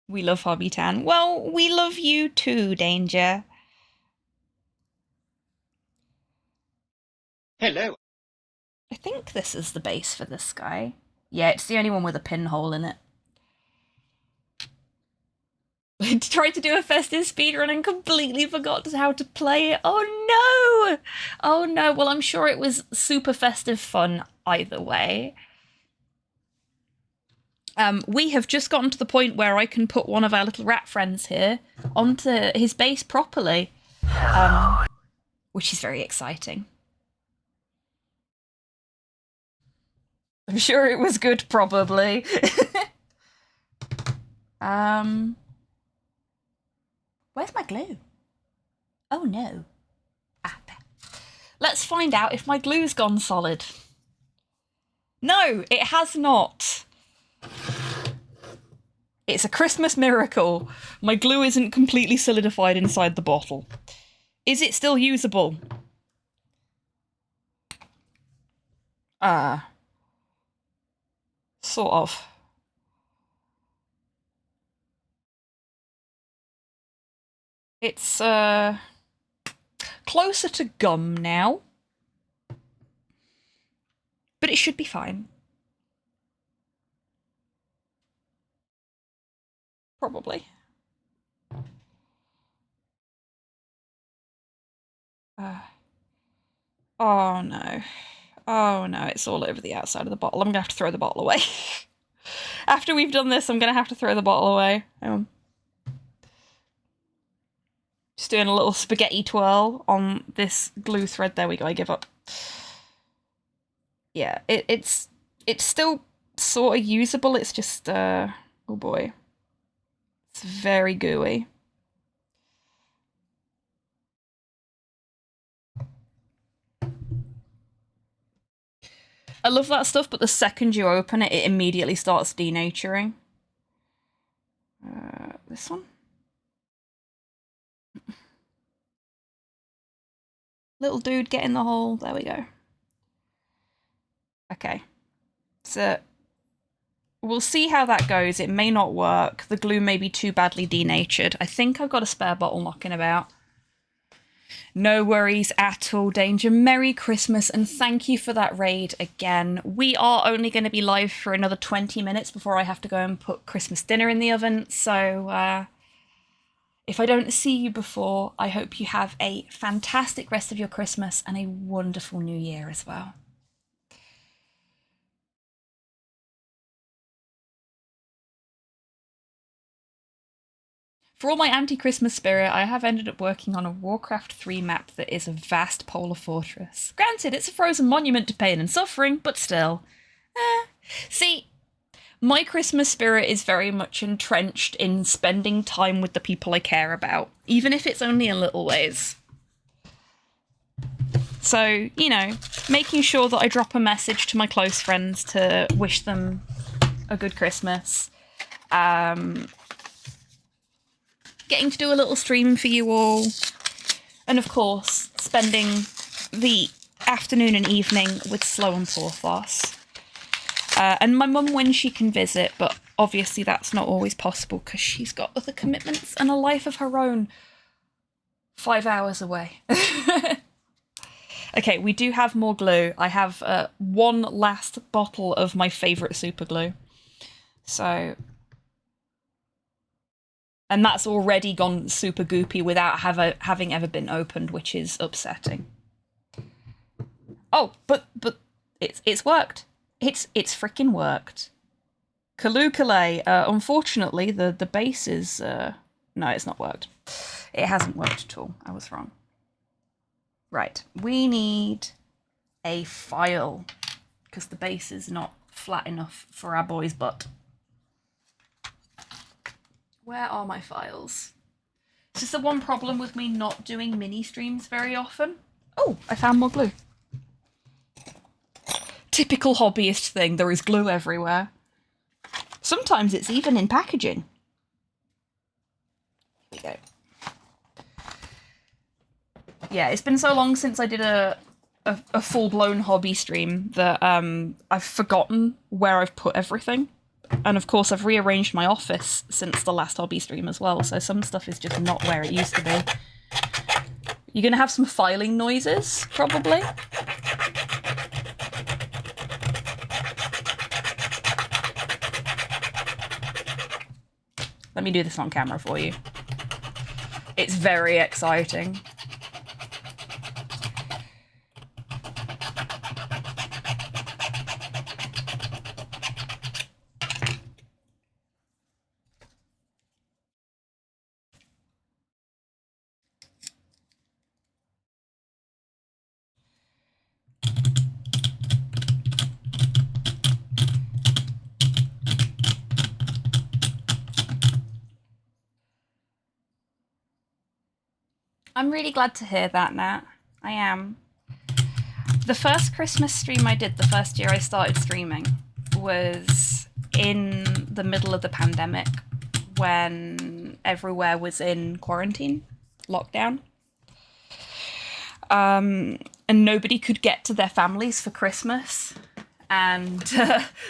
We love Hobby Tan. Well, we love you too, Danger. Hello. I think this is the base for this guy. Yeah, it's the only one with a pinhole in it. I tried to do a festive speedrun and completely forgot how to play it. Oh no! Oh no, well I'm sure it was super festive fun either way. We have just gotten to the point where I can put one of our little rat friends here onto his base properly, which is very exciting. I'm sure it was good, probably. Where's my glue? Oh no. Ah, there. Let's find out if my glue's gone solid. No, it has not. It's a Christmas miracle. My glue isn't completely solidified inside the bottle. Is it still usable? Sort of. It's, closer to gum now. But it should be fine. Probably. Oh no. Oh no, it's all over the outside of the bottle. I'm gonna have to throw the bottle away. After we've done this, I'm gonna have to throw the bottle away. Just doing a little spaghetti twirl on this glue thread. There we go, I give up. Yeah, it's still sort of usable, it's just, oh boy. It's very gooey. I love that stuff, but the second you open it, it immediately starts denaturing. This one? Little dude, get in the hole. There we go. Okay. So, we'll see how that goes. It may not work. The glue may be too badly denatured. I think I've got a spare bottle knocking about. No worries at all, Danger. Merry Christmas, and thank you for that raid again. We are only going to be live for another 20 minutes before I have to go and put Christmas dinner in the oven, so if I don't see you before, I hope you have a fantastic rest of your Christmas and a wonderful New Year as well. For all my anti-Christmas spirit, I have ended up working on a Warcraft 3 map that is a vast polar fortress. Granted, it's a frozen monument to pain and suffering, but still. See, my Christmas spirit is very much entrenched in spending time with the people I care about, even if it's only in little ways. So, you know, making sure that I drop a message to my close friends to wish them a good Christmas. Getting to do a little stream for you all, and of course spending the afternoon and evening with Slow and Porthos, and my mum when she can visit, but obviously that's not always possible because she's got other commitments and a life of her own 5 hours away. Okay, we do have more glue. I have one last bottle of my favourite super glue, so... And that's already gone super goopy without having ever been opened, which is upsetting. Oh, but it's worked. It's freaking worked. Kalukale, unfortunately, the base is... no, it's not worked. It hasn't worked at all. I was wrong. Right, we need a file, because the base is not flat enough for our boy's butt. Where are my files? This is the one problem with me not doing mini streams very often. Oh, I found more glue. Typical hobbyist thing, there is glue everywhere. Sometimes it's even in packaging. Here we go. Yeah, it's been so long since I did a full-blown hobby stream that I've forgotten where I've put everything. And of course I've rearranged my office since the last hobby stream as well, so some stuff is just not where it used to be. You're gonna have some filing noises, probably. Let me do this on camera for you. It's very exciting. I'm really glad to hear that, Nat. I am. The first Christmas stream I did, the first year I started streaming, was in the middle of the pandemic when everywhere was in quarantine, lockdown. And nobody could get to their families for Christmas. And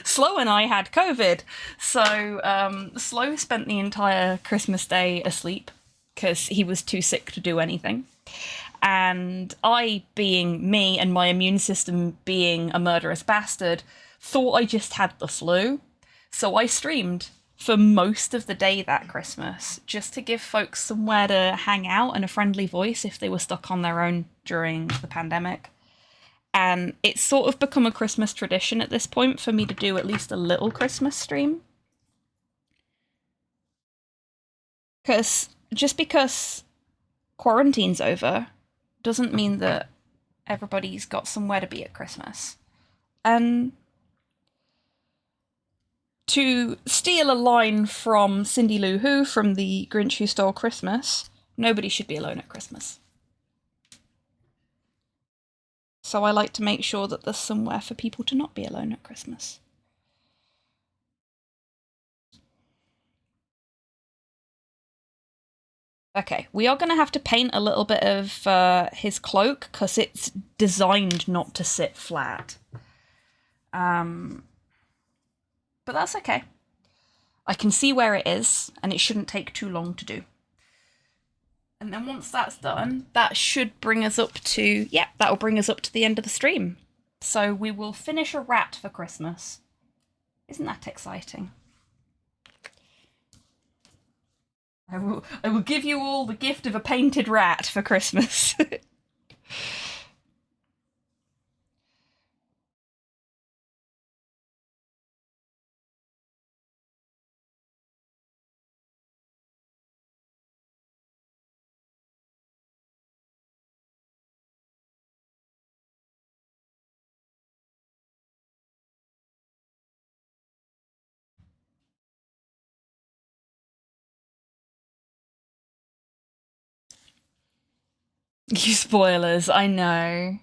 Slow and I had COVID. So Slow spent the entire Christmas day asleep, because he was too sick to do anything. And I, being me and my immune system being a murderous bastard, thought I just had the flu. So I streamed for most of the day that Christmas, just to give folks somewhere to hang out and a friendly voice if they were stuck on their own during the pandemic. And it's sort of become a Christmas tradition at this point for me to do at least a little Christmas stream. Just because quarantine's over doesn't mean that everybody's got somewhere to be at Christmas. And to steal a line from Cindy Lou Who from The Grinch Who Stole Christmas, nobody should be alone at Christmas. So I like to make sure that there's somewhere for people to not be alone at Christmas. Okay, we are going to have to paint a little bit of his cloak, because it's designed not to sit flat. But that's okay. I can see where it is, and it shouldn't take too long to do. And then once that's done, that should bring us up to... yeah, that'll bring us up to the end of the stream. So we will finish a rat for Christmas. Isn't that exciting? I will give you all the gift of a painted rat for Christmas. You spoilers, I know.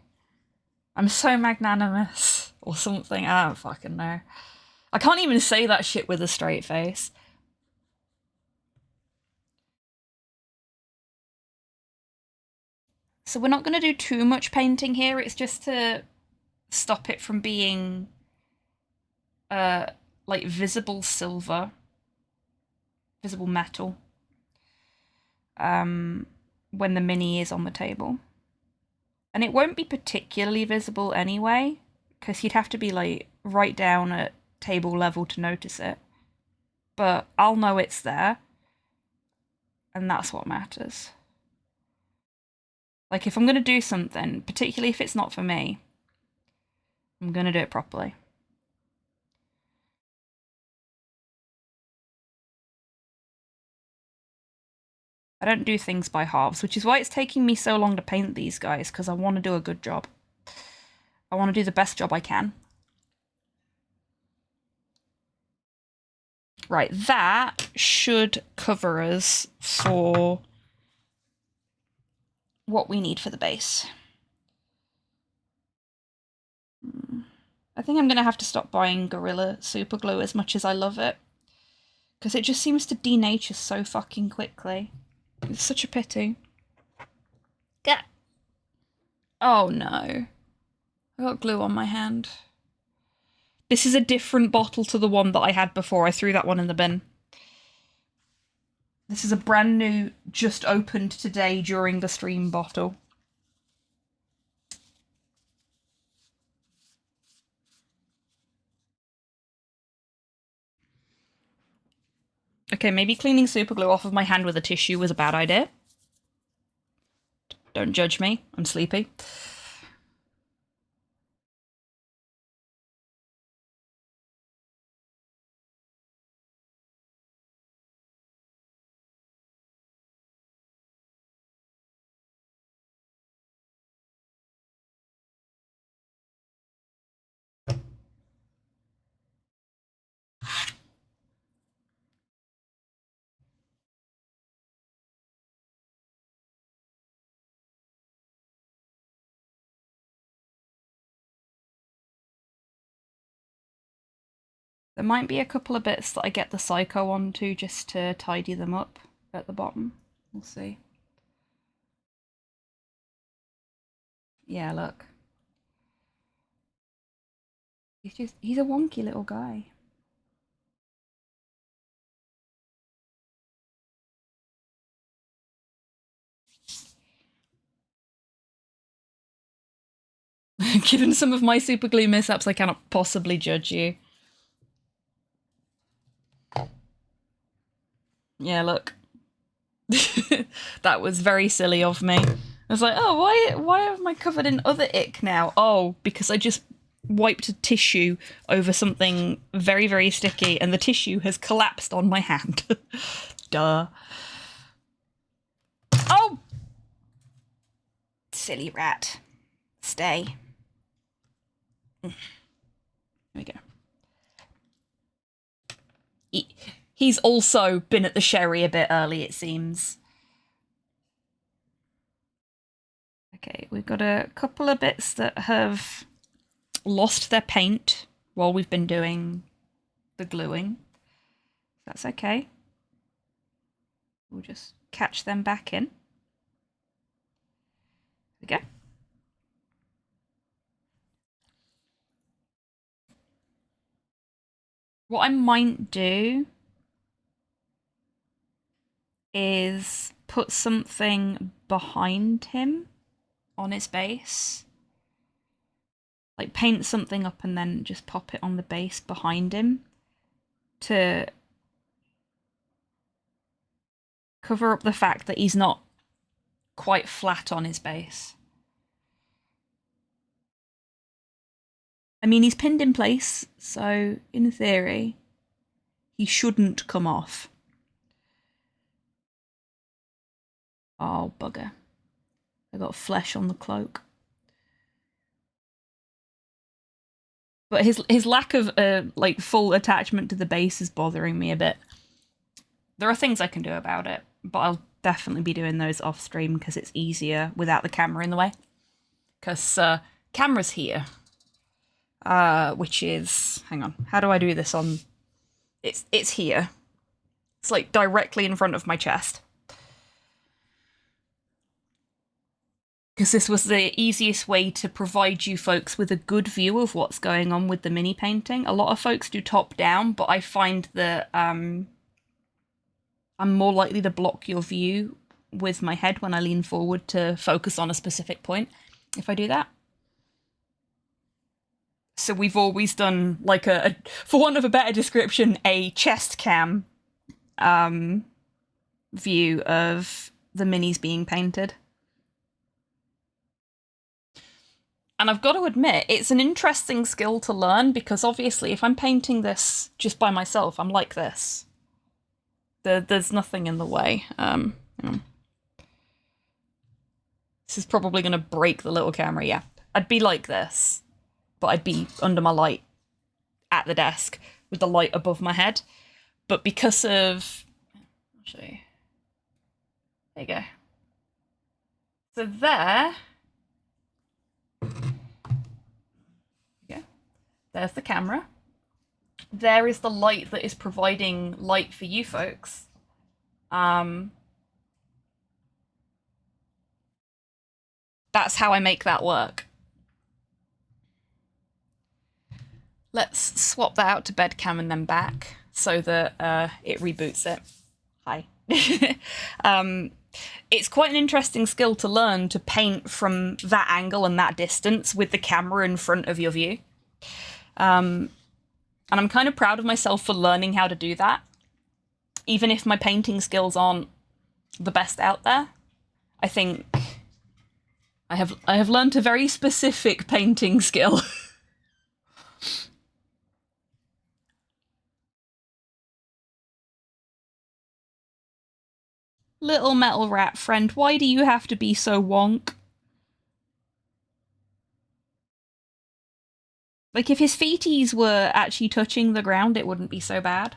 I'm so magnanimous. Or something, I don't fucking know. I can't even say that shit with a straight face. So we're not going to do too much painting here, it's just to stop it from being, like, visible silver. Visible metal. When the mini is on the table. And it won't be particularly visible anyway, because you'd have to be, like, right down at table level to notice it. But I'll know it's there, and that's what matters. Like, if I'm going to do something, particularly if it's not for me, I'm going to do it properly. I don't do things by halves, which is why it's taking me so long to paint these guys, because I want to do a good job. I want to do the best job I can. Right, that should cover us for what we need for the base. I think I'm going to have to stop buying Gorilla Super Glue as much as I love it, because it just seems to denature so fucking quickly. It's such a pity. Get. Oh no. I got glue on my hand. This is a different bottle to the one that I had before. I threw that one in the bin. This is a brand new, just opened today during the stream bottle. Okay, maybe cleaning super glue off of my hand with a tissue was a bad idea. Don't judge me, I'm sleepy. There might be a couple of bits that I get the Psycho onto just to tidy them up at the bottom. We'll see. Yeah, look. He's a wonky little guy. Given some of my super glue mishaps, I cannot possibly judge you. Yeah, look. That was very silly of me. I was like, oh, why am I covered in other ick now? Oh, because I just wiped a tissue over something very, very sticky and the tissue has collapsed on my hand. Duh. Oh! Silly rat. Stay. There we go. He's also been at the sherry a bit early, it seems. Okay, we've got a couple of bits that have lost their paint while we've been doing the gluing. That's okay. We'll just catch them back in. There we go. What I might do is put something behind him on his base. Like paint something up and then just pop it on the base behind him to cover up the fact that he's not quite flat on his base. I mean, he's pinned in place, so in theory, he shouldn't come off. Oh, bugger. I got flesh on the cloak. But his lack of like full attachment to the base is bothering me a bit. There are things I can do about it, but I'll definitely be doing those off stream because it's easier without the camera in the way. Because camera's here. Which is, hang on, how do I do this on, it's here. It's like directly in front of my chest. Because this was the easiest way to provide you folks with a good view of what's going on with the mini painting. A lot of folks do top down, but I find that I'm more likely to block your view with my head when I lean forward to focus on a specific point if I do that. So we've always done like for want of a better description, a chest cam view of the minis being painted. And I've got to admit, it's an interesting skill to learn because obviously if I'm painting this just by myself, I'm like this. There's nothing in the way. Hang on. This is probably going to break the little camera, yeah. I'd be like this, but I'd be under my light at the desk with the light above my head. But because of... I'll show you. There you go. So there... Yeah. There's the camera. There is the light that is providing light for you folks. That's how I make that work. Let's swap that out to bedcam and then back so that it reboots it. Hi. It's quite an interesting skill to learn, to paint from that angle and that distance with the camera in front of your view. And I'm kind of proud of myself for learning how to do that. Even if my painting skills aren't the best out there, I think I have learned a very specific painting skill. Little metal rat friend, why do you have to be so wonk? Like, if his feeties were actually touching the ground, it wouldn't be so bad.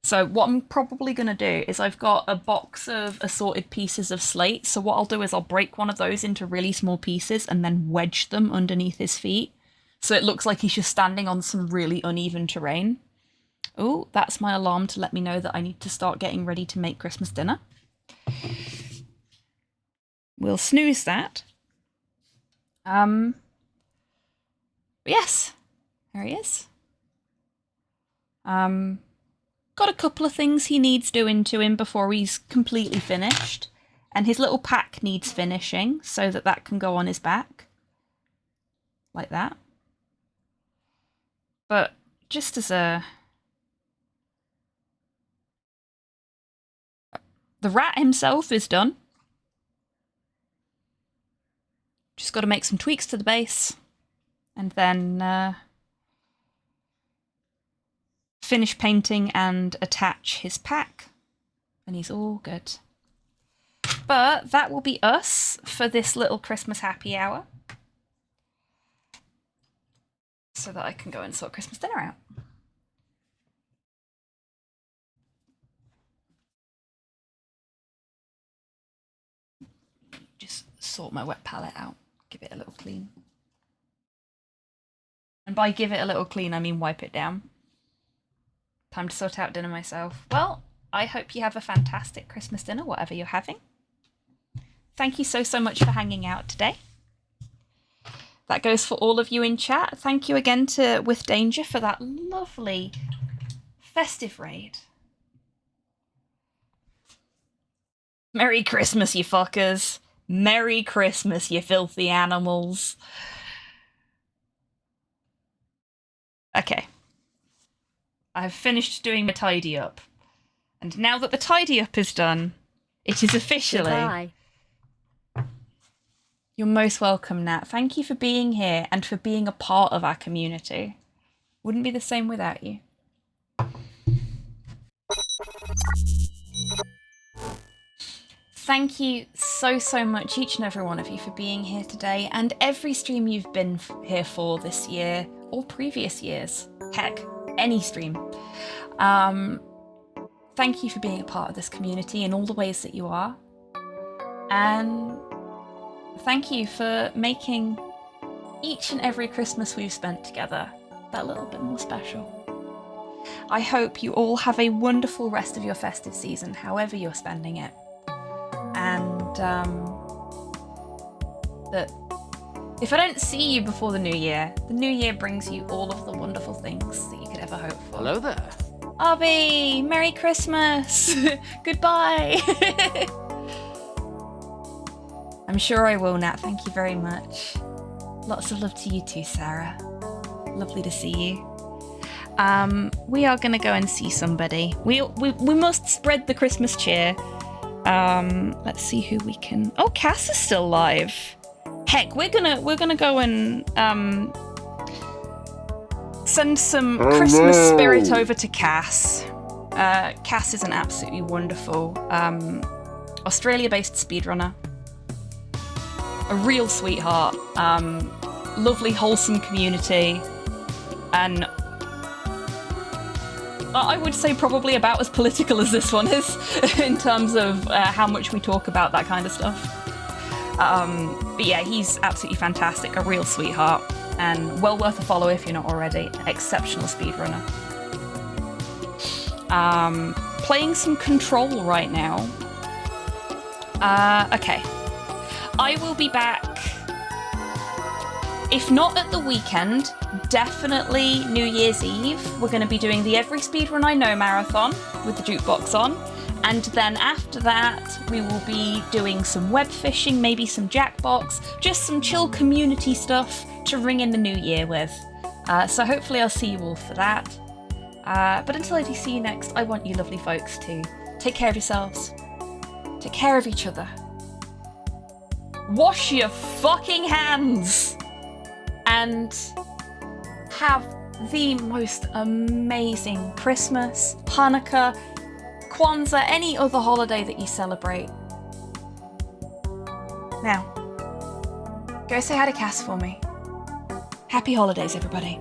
So what I'm probably going to do is I've got a box of assorted pieces of slate. So what I'll do is I'll break one of those into really small pieces and then wedge them underneath his feet. So it looks like he's just standing on some really uneven terrain. Oh, that's my alarm to let me know that I need to start getting ready to make Christmas dinner. We'll snooze that. Yes, there he is. Got a couple of things he needs doing to him before he's completely finished. And his little pack needs finishing so that that can go on his back. Like that. But just as a... The rat himself is done. Just got to make some tweaks to the base. And then finish painting and attach his pack. And he's all good. But that will be us for this little Christmas happy hour. So that I can go and sort Christmas dinner out. Just sort my wet palette out. Give it a little clean. And by give it a little clean, I mean wipe it down. Time to sort out dinner myself. Well, I hope you have a fantastic Christmas dinner, whatever you're having. Thank you so much for hanging out today. That goes for all of you in chat. Thank you again to With Danger for that lovely festive raid. Merry Christmas, you fuckers. Merry Christmas, you filthy animals. Okay. I've finished doing my tidy up. And now that the tidy up is done, it is officially... Goodbye. You're most welcome, Nat. Thank you for being here and for being a part of our community. Wouldn't be the same without you. Thank you so much, each and every one of you, for being here today, and every stream you've been here for this year or previous years. Heck, any stream. Thank you for being a part of this community in all the ways that you are. And thank you for making each and every Christmas we've spent together that little bit more special. I hope you all have a wonderful rest of your festive season, however you're spending it. And that if I don't see you before the new year brings you all of the wonderful things that you could ever hope for. Hello there. Arby, Merry Christmas! Goodbye! I'm sure I will, Nat. Thank you very much. Lots of love to you too, Sarah. Lovely to see you. We are going to go and see somebody. We must spread the Christmas cheer. Let's see who we can... Oh, Cass is still alive. Heck, we're gonna go and send some Christmas spirit over to Cass. Cass is an absolutely wonderful Australia-based speedrunner. a real sweetheart, lovely, wholesome community, and I would say probably about as political as this one is in terms of how much we talk about that kind of stuff. But yeah, he's absolutely fantastic, a real sweetheart, and well worth a follow if you're not already. Exceptional speedrunner. Playing some Control right now. Okay. I will be back, if not at the weekend, definitely New Year's Eve. We're going to be doing the Every Speedrun I Know marathon with the jukebox on. And then after that, we will be doing some web fishing, maybe some Jackbox, just some chill community stuff to ring in the new year with. So hopefully I'll see you all for that. But until I do see you next, I want you lovely folks to take care of yourselves, take care of each other, wash your fucking hands, and have the most amazing Christmas, Hanukkah, Kwanzaa, any other holiday that you celebrate. Now, go say hi to Cass for me. Happy holidays, everybody.